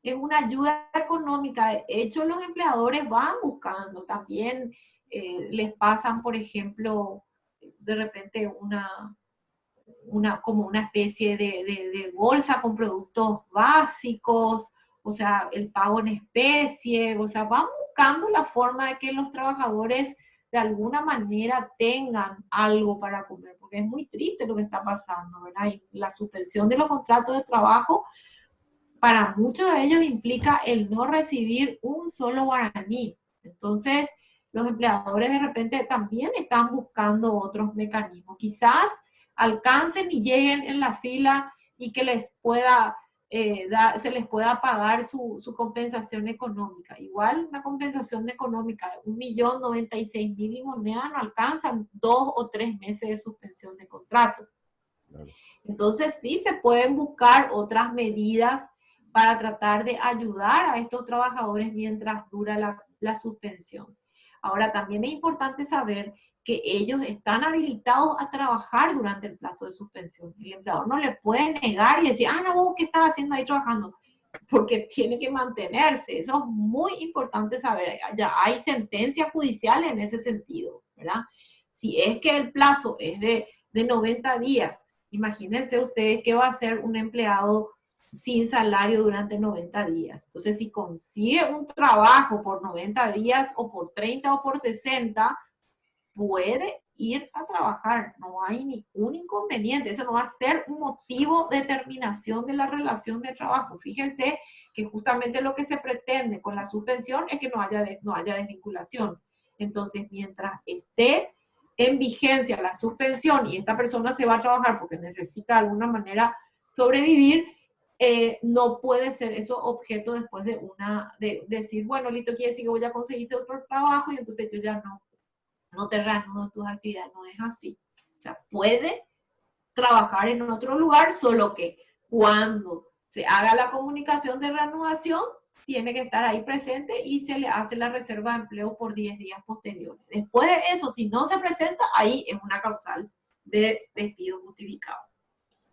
es una ayuda económica. De hecho, los empleadores van buscando también, les pasan, por ejemplo, de repente como una especie de bolsa con productos básicos, o sea, el pago en especie, o sea, van buscando la forma de que los trabajadores de alguna manera tengan algo para comer, porque es muy triste lo que está pasando, ¿verdad? Y la suspensión de los contratos de trabajo para muchos de ellos implica el no recibir un solo guaraní. Entonces, los empleadores de repente también están buscando otros mecanismos. Quizás alcancen y lleguen en la fila y que les pueda se les pueda pagar su compensación económica. Igual una compensación económica de 1.096.000 monedas no alcanzan 2 o 3 meses de suspensión de contrato. Claro. Entonces sí se pueden buscar otras medidas para tratar de ayudar a estos trabajadores mientras dura la suspensión. Ahora, también es importante saber que ellos están habilitados a trabajar durante el plazo de suspensión. El empleador no le puede negar y decir, no, ¿qué estás haciendo ahí trabajando? Porque tiene que mantenerse. Eso es muy importante saber. Ya hay sentencias judiciales en ese sentido, ¿verdad? Si es que el plazo es de 90 días, imagínense ustedes qué va a hacer un empleado sin salario durante 90 días. Entonces, si consigue un trabajo por 90 días o por 30 o por 60, puede ir a trabajar. No hay ningún inconveniente. Eso no va a ser un motivo de terminación de la relación de trabajo. Fíjense que justamente lo que se pretende con la suspensión es que no haya desvinculación. Entonces, mientras esté en vigencia la suspensión y esta persona se va a trabajar porque necesita de alguna manera sobrevivir, no puede ser eso objeto después de decir, bueno, listo, quiere decir que voy a conseguirte otro trabajo y entonces yo ya no te reanudo tus actividades. No es así. O sea, puede trabajar en otro lugar, solo que cuando se haga la comunicación de reanudación, tiene que estar ahí presente y se le hace la reserva de empleo por 10 días posteriores. Después de eso, si no se presenta, ahí es una causal de despido justificado.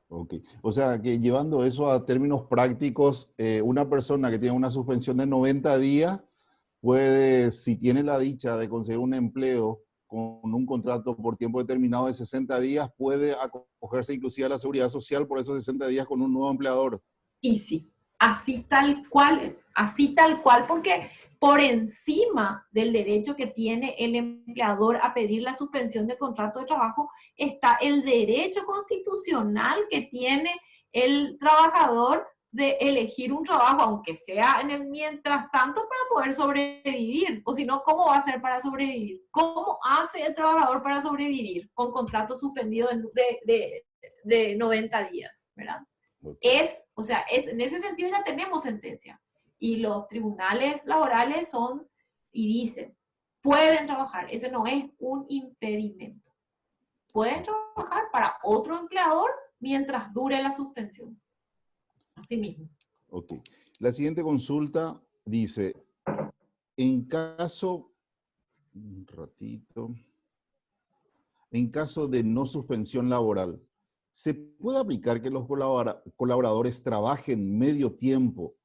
Ok, o sea que llevando eso a términos prácticos, una persona que tiene una suspensión de 90 días puede, si tiene la dicha de conseguir un empleo con un contrato por tiempo determinado de 60 días, puede acogerse inclusive a la seguridad social por esos 60 días con un nuevo empleador. Y sí, así tal cual es, así tal cual, porque por encima del derecho que tiene el empleador a pedir la suspensión de contrato de trabajo está el derecho constitucional que tiene el trabajador de elegir un trabajo, aunque sea en el mientras tanto, para poder sobrevivir. O si no, ¿cómo va a hacer para sobrevivir? ¿Cómo hace el trabajador para sobrevivir con contrato suspendido de 90 días, ¿verdad? O sea, en ese sentido ya tenemos sentencia. Y los tribunales laborales son, y dicen, pueden trabajar. Ese no es un impedimento. Pueden trabajar para otro empleador mientras dure la suspensión. Así mismo. Ok. La siguiente consulta dice, en caso, un ratito, en caso de no suspensión laboral, ¿se puede aplicar que los colaboradores trabajen medio tiempo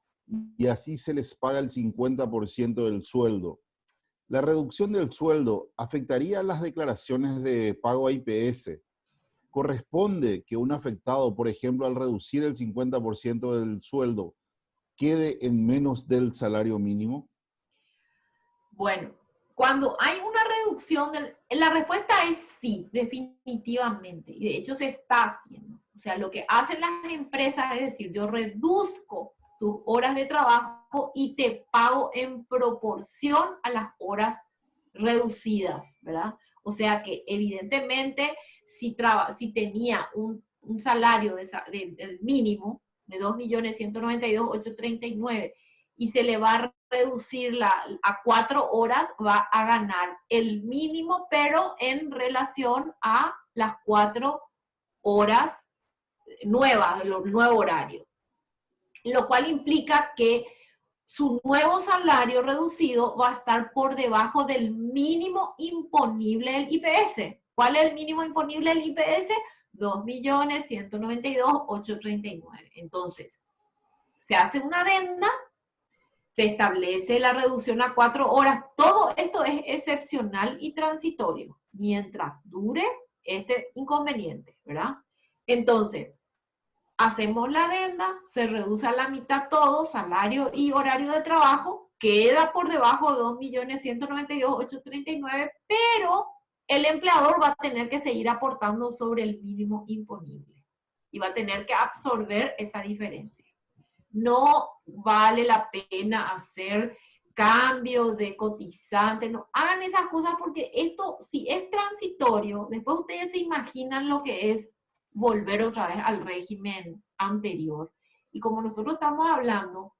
y así se les paga el 50% del sueldo? ¿La reducción del sueldo afectaría las declaraciones de pago a IPS? ¿Corresponde que un afectado, por ejemplo, al reducir el 50% del sueldo, quede en menos del salario mínimo? Bueno, cuando hay una reducción, la respuesta es sí, definitivamente. Y de hecho se está haciendo. O sea, lo que hacen las empresas es decir, yo reduzco tus horas de trabajo y te pago en proporción a las horas reducidas, ¿verdad? O sea que evidentemente si tenía un salario del mínimo de 2.192.839 y se le va a reducir a 4 horas, va a ganar el mínimo, pero en relación a las 4 horas nuevas, el nuevo horario. Lo cual implica que su nuevo salario reducido va a estar por debajo del mínimo imponible del IPS. ¿Cuál es el mínimo imponible del IPS? 2.192.839. Entonces, se hace una adenda, se establece la reducción a 4 horas. Todo esto es excepcional y transitorio, mientras dure este inconveniente, ¿verdad? Entonces, hacemos la adenda, se reduce a la mitad todo, salario y horario de trabajo, queda por debajo de 2.192.839, pero el empleador va a tener que seguir aportando sobre el mínimo imponible y va a tener que absorber esa diferencia. No vale la pena hacer cambio de cotizante, no hagan esas cosas porque esto, si es transitorio, después ustedes se imaginan lo que es volver otra vez al régimen anterior. Y como nosotros estamos hablando,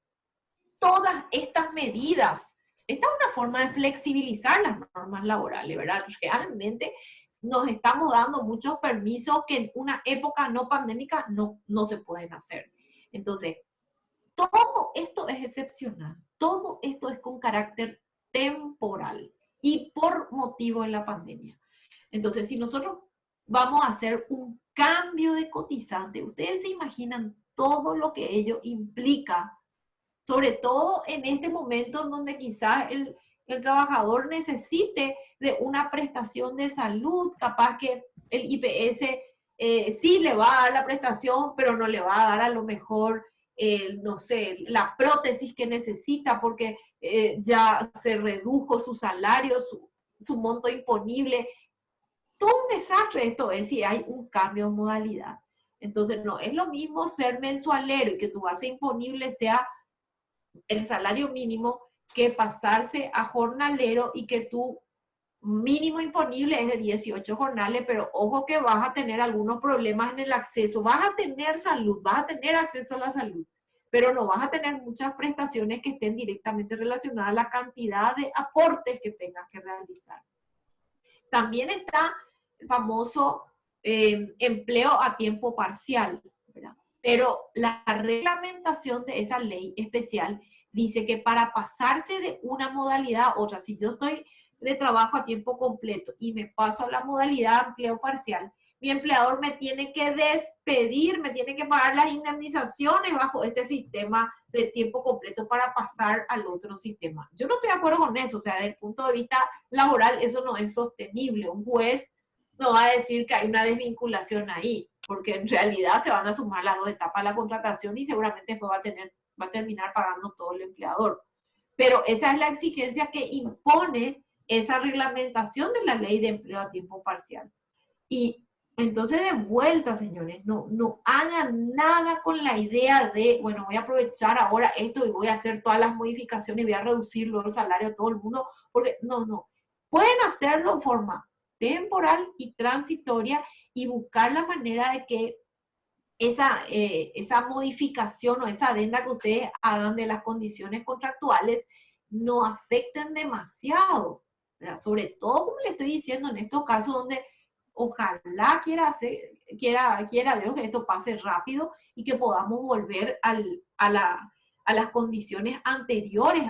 todas estas medidas, esta es una forma de flexibilizar las normas laborales, ¿verdad? Realmente nos estamos dando muchos permisos que en una época no pandémica no se pueden hacer. Entonces, todo esto es excepcional, todo esto es con carácter temporal y por motivo de la pandemia. Entonces, si nosotros vamos a hacer un cambio de cotizante, ustedes se imaginan todo lo que ello implica, sobre todo en este momento en donde quizás el trabajador necesite de una prestación de salud, capaz que el IPS sí le va a dar la prestación, pero no le va a dar a lo mejor no sé, la prótesis que necesita porque ya se redujo su salario, su monto imponible. Todo un desastre esto es si hay un cambio de modalidad. Entonces, no es lo mismo ser mensualero y que tu base imponible sea el salario mínimo que pasarse a jornalero y que tu mínimo imponible es de 18 jornales, pero ojo que vas a tener algunos problemas en el acceso, vas a tener salud, vas a tener acceso a la salud, pero no vas a tener muchas prestaciones que estén directamente relacionadas a la cantidad de aportes que tengas que realizar. También está el famoso empleo a tiempo parcial, ¿verdad? Pero la reglamentación de esa ley especial dice que para pasarse de una modalidad a otra, si yo estoy de trabajo a tiempo completo y me paso a la modalidad de empleo parcial, mi empleador me tiene que despedir, me tiene que pagar las indemnizaciones bajo este sistema de tiempo completo para pasar al otro sistema. Yo no estoy de acuerdo con eso, o sea, desde el punto de vista laboral eso no es sostenible. Un juez no va a decir que hay una desvinculación ahí, porque en realidad se van a sumar las dos etapas de la contratación y seguramente después va a terminar pagando todo el empleador. Pero esa es la exigencia que impone esa reglamentación de la ley de empleo a tiempo parcial. Y entonces, de vuelta, señores, no hagan nada con la idea de, bueno, voy a aprovechar ahora esto y voy a hacer todas las modificaciones y voy a reducir el salario de todo el mundo, porque no. Pueden hacerlo en forma temporal y transitoria y buscar la manera de que esa modificación o esa adenda que ustedes hagan de las condiciones contractuales no afecten demasiado, ¿verdad? Sobre todo, como le estoy diciendo, en estos casos donde ojalá quiera Dios que esto pase rápido y que podamos volver a las condiciones anteriores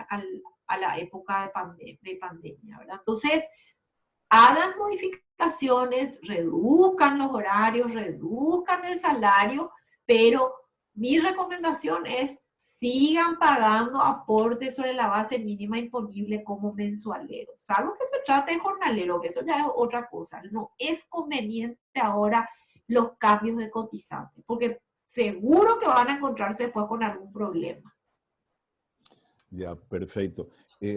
a la época de pandemia, ¿verdad? Entonces, hagan modificaciones, reduzcan los horarios, reduzcan el salario, pero mi recomendación es sigan pagando aportes sobre la base mínima imponible como mensualero, salvo que se trate de jornalero, que eso ya es otra cosa. No es conveniente ahora los cambios de cotizantes, porque seguro que van a encontrarse después con algún problema. Ya, perfecto.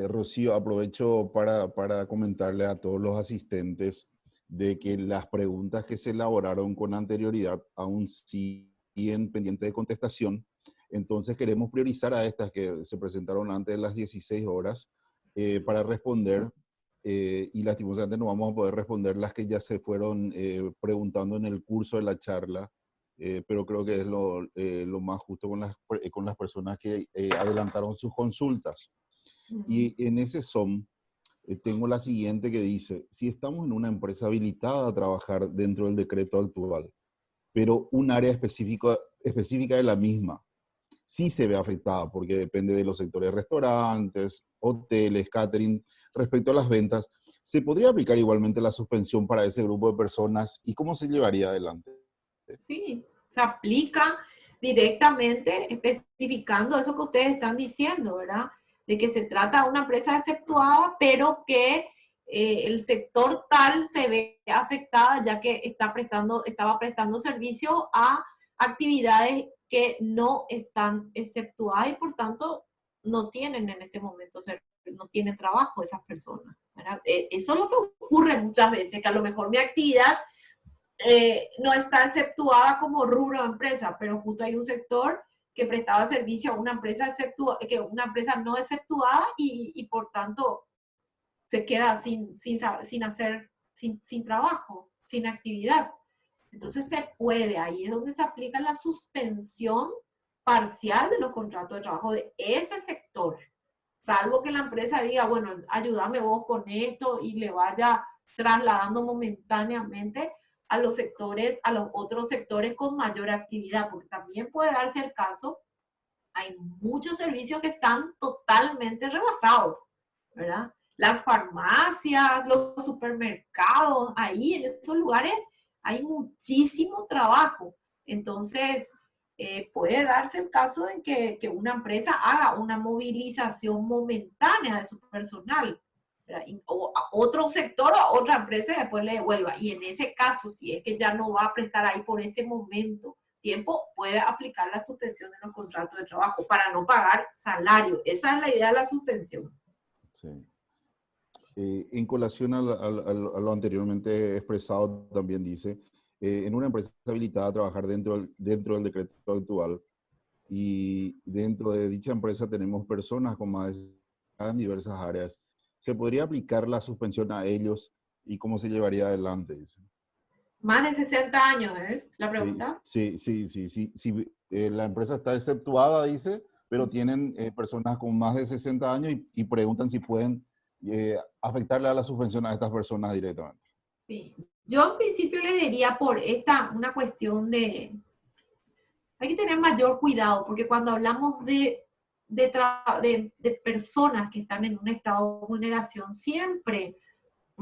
Rocío, aprovecho para comentarle a todos los asistentes de que las preguntas que se elaboraron con anterioridad aún siguen pendientes de contestación. Entonces queremos priorizar a estas que se presentaron antes de las 16 horas para responder y lastimosamente no vamos a poder responder las que ya se fueron preguntando en el curso de la charla, pero creo que es lo más justo con las personas que adelantaron sus consultas. Y en ese son, tengo la siguiente que dice, si estamos en una empresa habilitada a trabajar dentro del decreto actual, pero un área específica de la misma sí se ve afectada porque depende de los sectores restaurantes, hoteles, catering, respecto a las ventas, ¿se podría aplicar igualmente la suspensión para ese grupo de personas y cómo se llevaría adelante? Sí, se aplica directamente especificando eso que ustedes están diciendo, ¿verdad? De que se trata de una empresa exceptuada, pero que el sector tal se ve afectada ya que estaba prestando servicio a actividades que no están exceptuadas y por tanto no tienen en este momento, no tienen trabajo esas personas, ¿verdad? Eso es lo que ocurre muchas veces, que a lo mejor mi actividad no está exceptuada como rubro de empresa, pero justo hay un sector que prestaba servicio a una empresa no exceptuada y por tanto se queda sin trabajo, sin actividad. Entonces se puede, ahí es donde se aplica la suspensión parcial de los contratos de trabajo de ese sector, salvo que la empresa diga, bueno, ayúdame vos con esto y le vaya trasladando momentáneamente a los otros sectores con mayor actividad, porque también puede darse el caso, hay muchos servicios que están totalmente rebasados, ¿verdad? Las farmacias, los supermercados, ahí en esos lugares hay muchísimo trabajo. Entonces, puede darse el caso en que una empresa haga una movilización momentánea de su personal, o a otro sector o a otra empresa y después le devuelva. Y en ese caso, si es que ya no va a prestar ahí por ese momento tiempo, puede aplicar la suspensión de los contratos de trabajo para no pagar salario. Esa es la idea de la suspensión. Sí. En colación a lo anteriormente expresado, también dice, en una empresa habilitada a trabajar dentro del decreto actual y dentro de dicha empresa tenemos personas con más en diversas áreas, ¿se podría aplicar la suspensión a ellos y cómo se llevaría adelante? Dice. Más de 60 años, ¿es la pregunta? Sí. La empresa está exceptuada, dice, pero tienen personas con más de 60 años y preguntan si pueden afectarle a la suspensión a estas personas directamente. Sí. Yo en principio le diría por una cuestión de... Hay que tener mayor cuidado, porque cuando hablamos de de personas que están en un estado de vulneración, siempre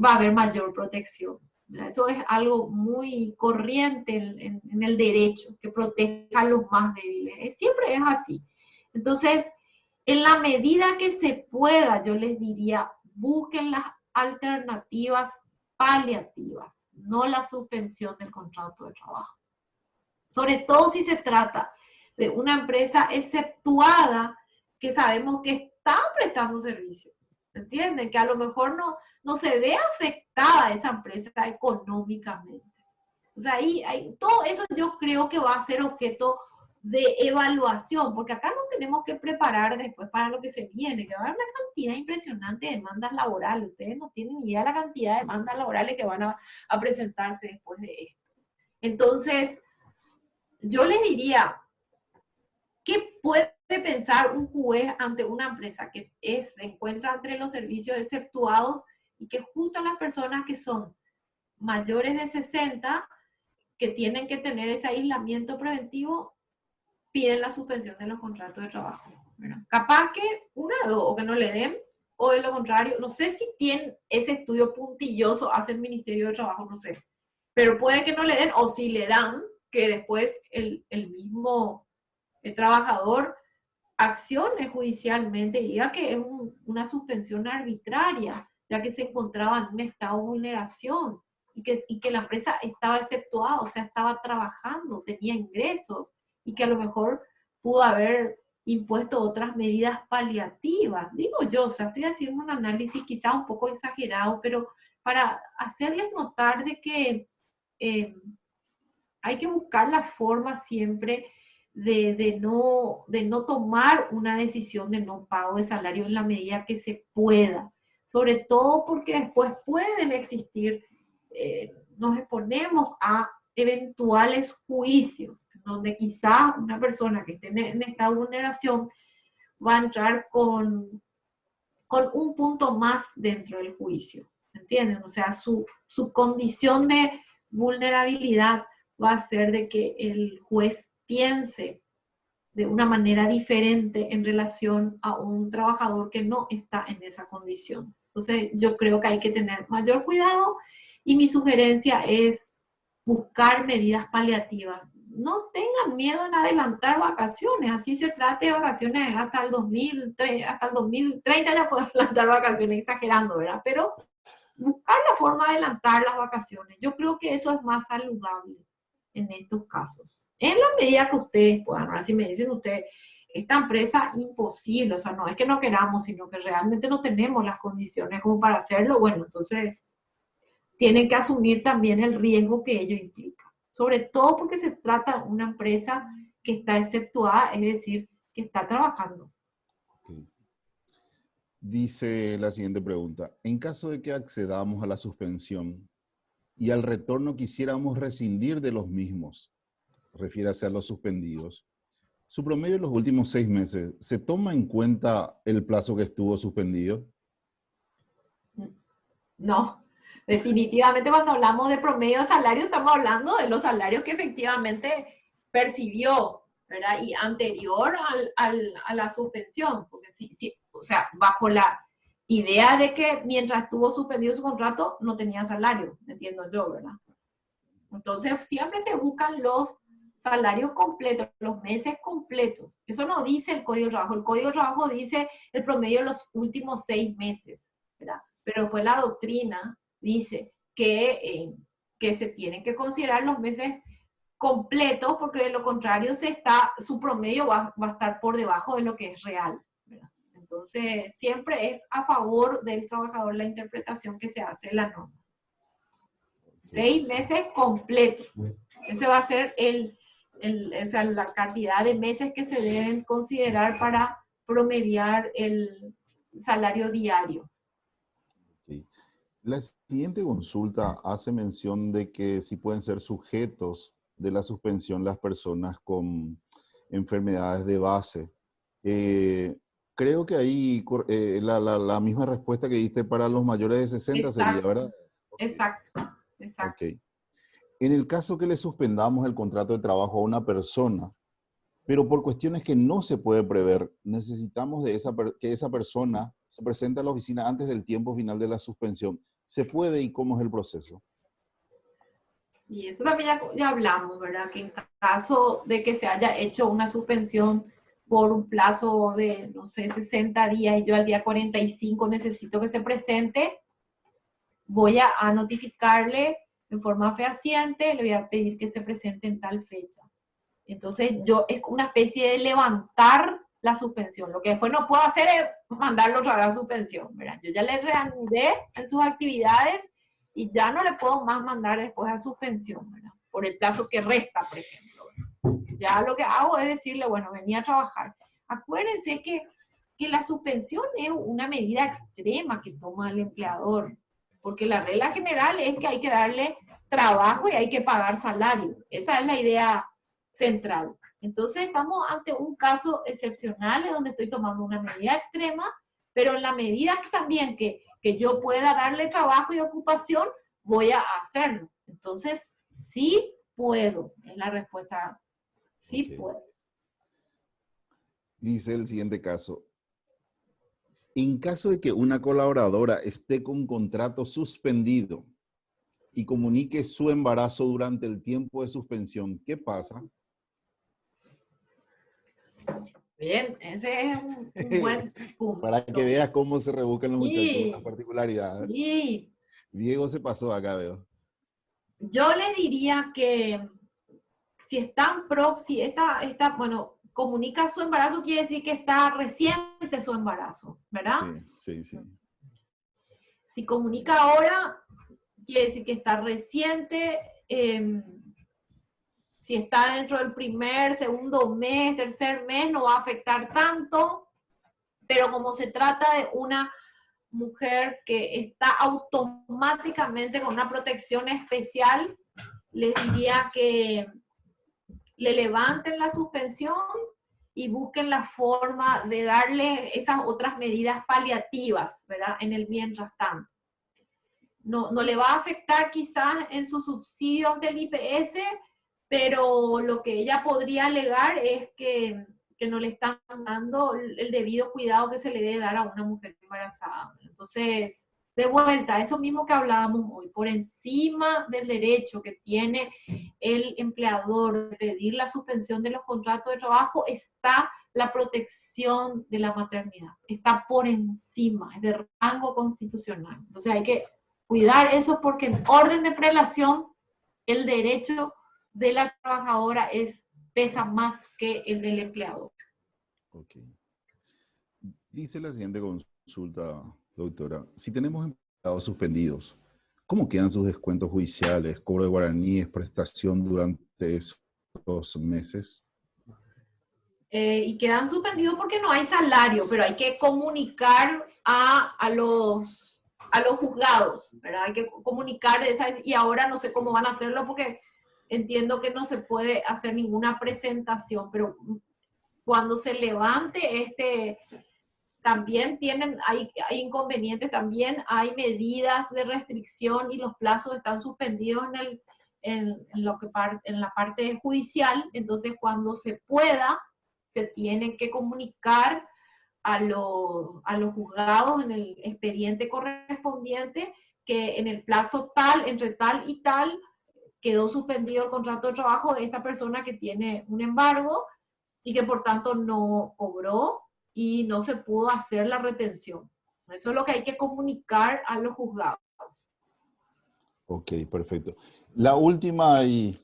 va a haber mayor protección, ¿verdad? Eso es algo muy corriente en el derecho, que proteja a los más débiles. Siempre es así. Entonces, en la medida que se pueda, yo les diría, busquen las alternativas paliativas, no la suspensión del contrato de trabajo. Sobre todo si se trata de una empresa exceptuada que sabemos que está prestando servicio. ¿Entienden? Que a lo mejor no se ve afectada esa empresa económicamente. O sea, todo eso yo creo que va a ser objeto de evaluación, porque acá nos tenemos que preparar después para lo que se viene, que va a haber una cantidad impresionante de demandas laborales. Ustedes no tienen idea de la cantidad de demandas laborales que van a presentarse después de esto. Entonces, yo les diría, ¿qué puede pensar un juez ante una empresa que se encuentra entre los servicios exceptuados y que justo las personas que son mayores de 60, que tienen que tener ese aislamiento preventivo, piden la suspensión de los contratos de trabajo? Bueno, capaz que una de dos, o que no le den, o de lo contrario, no sé si tienen ese estudio puntilloso, hace el Ministerio de Trabajo, no sé, pero puede que no le den, o si le dan, que después el mismo trabajador accione judicialmente y diga que es una suspensión arbitraria, ya que se encontraba en un estado de vulneración y que la empresa estaba exceptuada, o sea, estaba trabajando, tenía ingresos y que a lo mejor pudo haber impuesto otras medidas paliativas. Digo yo, o sea, estoy haciendo un análisis quizá un poco exagerado, pero para hacerles notar de que hay que buscar la forma siempre de no tomar una decisión de no pago de salario en la medida que se pueda. Sobre todo porque después pueden existir, nos exponemos a eventuales juicios, donde quizás una persona que esté en estado de vulneración va a entrar con un punto más dentro del juicio, ¿entienden? O sea, su condición de vulnerabilidad va a ser de que el juez piense de una manera diferente en relación a un trabajador que no está en esa condición. Entonces, yo creo que hay que tener mayor cuidado y mi sugerencia es buscar medidas paliativas. No tengan miedo en adelantar vacaciones, así se trate de vacaciones hasta el 2030 ya pueden adelantar vacaciones, exagerando, ¿verdad? Pero buscar la forma de adelantar las vacaciones. Yo creo que eso es más saludable en estos casos. En la medida que ustedes puedan. Ahora, si me dicen ustedes, esta empresa imposible, o sea, no es que no queramos, sino que realmente no tenemos las condiciones como para hacerlo, bueno, entonces tienen que asumir también el riesgo que ello implica. Sobre todo porque se trata de una empresa que está exceptuada, es decir, que está trabajando. Okay. Dice la siguiente pregunta. En caso de que accedamos a la suspensión y al retorno quisiéramos rescindir de los mismos, refiérase a los suspendidos, su promedio en los últimos 6 meses, ¿se toma en cuenta el plazo que estuvo suspendido? No, definitivamente cuando hablamos de promedio de salario estamos hablando de los salarios que efectivamente percibió, ¿verdad? Y anterior a la suspensión, porque sí, o sea, bajo la idea de que mientras estuvo suspendido su contrato no tenía salario, entiendo yo, ¿verdad? Entonces siempre se buscan los salarios completos, los meses completos. Eso no dice el Código de Trabajo. El Código de Trabajo dice el promedio de los últimos 6 meses, ¿verdad? Pero después la doctrina dice que se tienen que considerar los meses completos porque de lo contrario su promedio va a estar por debajo de lo que es real, ¿verdad? Entonces siempre es a favor del trabajador la interpretación que se hace de la norma. 6 meses completos. Ese va a ser o sea, la cantidad de meses que se deben considerar para promediar el salario diario. Okay. La siguiente consulta hace mención de que sí pueden ser sujetos de la suspensión las personas con enfermedades de base. Creo que ahí la misma respuesta que diste para los mayores de 60 sería, ¿verdad? Exacto. Ok. En el caso que le suspendamos el contrato de trabajo a una persona pero por cuestiones que no se puede prever, necesitamos que esa persona se presente a la oficina antes del tiempo final de la suspensión. ¿Se puede y cómo es el proceso? Y eso también ya hablamos, ¿verdad? Que en caso de que se haya hecho una suspensión por un plazo de, no sé, 60 días y yo al día 45 necesito que se presente, voy a notificarle en forma fehaciente, le voy a pedir que se presente en tal fecha. Entonces, es una especie de levantar la suspensión. Lo que después no puedo hacer es mandarlo otra vez a suspensión, ¿verdad? Yo ya le reanudé en sus actividades y ya no le puedo más mandar después a suspensión, ¿verdad? Por el plazo que resta, por ejemplo, ¿verdad? Ya lo que hago es decirle, bueno, venía a trabajar. Acuérdense que la suspensión es una medida extrema que toma el empleador, porque la regla general es que hay que darle trabajo y hay que pagar salario. Esa es la idea central. Entonces estamos ante un caso excepcional donde estoy tomando una medida extrema, pero en la medida que también que yo pueda darle trabajo y ocupación, voy a hacerlo. Entonces, sí puedo, es la respuesta, sí puedo. Dice el siguiente caso. En caso de que una colaboradora esté con contrato suspendido y comunique su embarazo durante el tiempo de suspensión, ¿qué pasa? Bien, ese es un buen punto. Para que veas cómo se rebuscan los muchachos, las particularidades. Sí. Diego se pasó acá, veo. Yo le diría que si están bueno, comunica su embarazo, quiere decir que está reciente su embarazo, ¿verdad? Sí. Si comunica ahora, quiere decir que está reciente. Si está dentro del primer, segundo mes, tercer mes, no va a afectar tanto. Pero como se trata de una mujer que está automáticamente con una protección especial, les diría que le levanten la suspensión y busquen la forma de darle esas otras medidas paliativas, ¿verdad? En el mientras tanto. No le va a afectar quizás en sus subsidios del IPS, pero lo que ella podría alegar es que no le están dando el debido cuidado que se le debe dar a una mujer embarazada. Entonces, de vuelta, eso mismo que hablábamos hoy, por encima del derecho que tiene el empleador de pedir la suspensión de los contratos de trabajo, está la protección de la maternidad. Está por encima, es de rango constitucional. Entonces hay que cuidar eso porque en orden de prelación, el derecho de la trabajadora pesa más que el del empleador. Ok. Dice la siguiente consulta, doctora. Si tenemos empleados suspendidos, ¿cómo quedan sus descuentos judiciales, cobro de guaraníes, prestación durante esos meses? Y quedan suspendidos porque no hay salario, pero hay que comunicar a los juzgados, ¿verdad? Hay que comunicar y ahora no sé cómo van a hacerlo porque entiendo que no se puede hacer ninguna presentación, pero cuando se levante también hay inconvenientes, también hay medidas de restricción y los plazos están suspendidos en la parte judicial. Entonces cuando se pueda, se tiene que comunicar a los juzgados en el expediente correspondiente que en el plazo tal, entre tal y tal, quedó suspendido el contrato de trabajo de esta persona que tiene un embargo y que por tanto no cobró y no se pudo hacer la retención. Eso es lo que hay que comunicar a los juzgados. Ok, perfecto. La última, y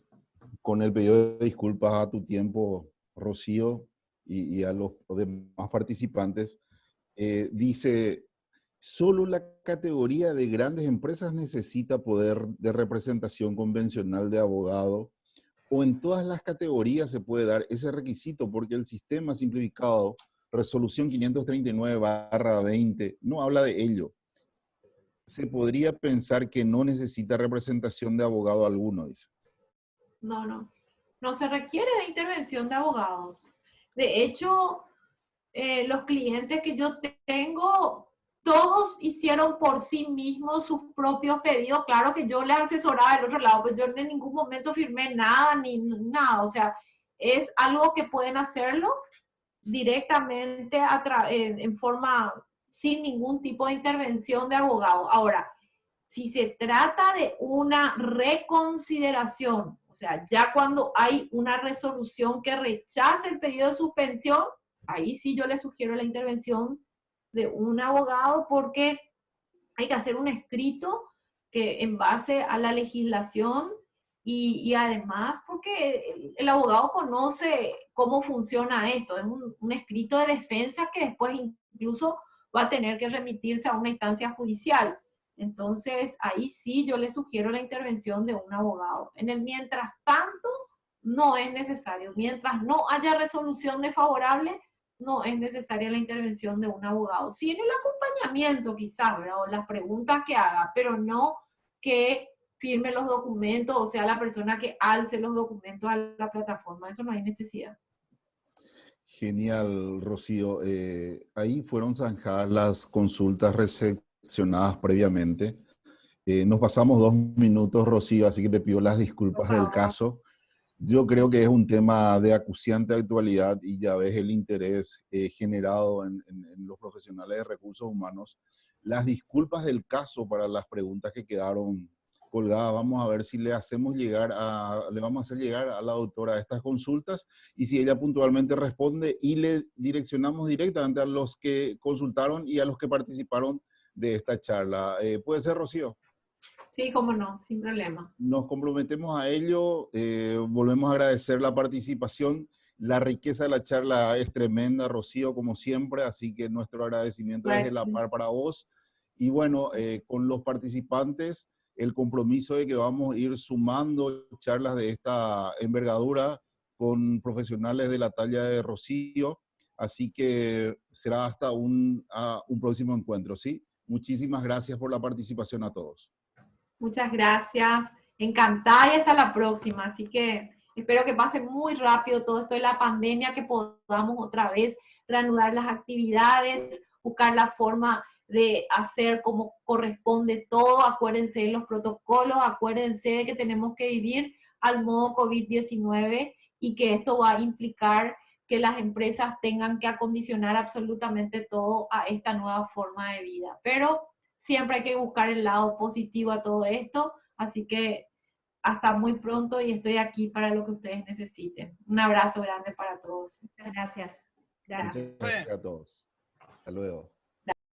con el pedido de disculpas a tu tiempo, Rocío, y a los demás participantes, dice, ¿solo la categoría de grandes empresas necesita poder de representación convencional de abogado? ¿O en todas las categorías se puede dar ese requisito? Porque el sistema simplificado, resolución 539/20, no habla de ello. Se podría pensar que no necesita representación de abogado alguno, dice. No se requiere de intervención de abogados. De hecho, los clientes que yo tengo, todos hicieron por sí mismos sus propios pedidos. Claro que yo les asesoraba del otro lado, pues yo en ningún momento firmé nada, ni nada. O sea, es algo que pueden hacerlo directamente en forma sin ningún tipo de intervención de abogado. Ahora, si se trata de una reconsideración, o sea, ya cuando hay una resolución que rechace el pedido de suspensión, ahí sí yo le sugiero la intervención de un abogado, porque hay que hacer un escrito que en base a la legislación y además porque el abogado conoce cómo funciona esto. Es un escrito de defensa que después incluso va a tener que remitirse a una instancia judicial. Entonces, ahí sí yo le sugiero la intervención de un abogado. En el mientras tanto, no es necesario. Mientras no haya resolución desfavorable, no es necesaria la intervención de un abogado. Sí en el acompañamiento quizás, ¿verdad? O las preguntas que haga, pero no que firme los documentos, o sea, la persona que alce los documentos a la plataforma. Eso no hay necesidad. Genial, Rocío. Ahí fueron zanjadas las consultas recepcionadas previamente. Nos pasamos 2 minutos, Rocío, así que te pido las disculpas del caso. Yo creo que es un tema de acuciante actualidad y ya ves el interés generado en los profesionales de recursos humanos. Las disculpas del caso para las preguntas que quedaron colgadas. Vamos a ver si le vamos a hacer llegar a la doctora estas consultas y si ella puntualmente responde y le direccionamos directamente a los que consultaron y a los que participaron de esta charla. ¿Puede ser, Rocío? Sí, cómo no, sin problema. Nos comprometemos a ello, volvemos a agradecer la participación, la riqueza de la charla es tremenda, Rocío, como siempre, así que nuestro agradecimiento es de la par para vos. Y bueno, con los participantes, el compromiso de que vamos a ir sumando charlas de esta envergadura con profesionales de la talla de Rocío, así que será hasta un próximo encuentro, ¿sí? Muchísimas gracias por la participación a todos. Muchas gracias, encantada y hasta la próxima. Así que espero que pase muy rápido todo esto de la pandemia, que podamos otra vez reanudar las actividades, buscar la forma de hacer como corresponde todo. Acuérdense de los protocolos, acuérdense de que tenemos que vivir al modo COVID-19 y que esto va a implicar que las empresas tengan que acondicionar absolutamente todo a esta nueva forma de vida. Pero siempre hay que buscar el lado positivo a todo esto, así que hasta muy pronto y estoy aquí para lo que ustedes necesiten. Un abrazo grande para todos. Muchas gracias. Muchas gracias a todos. Hasta luego.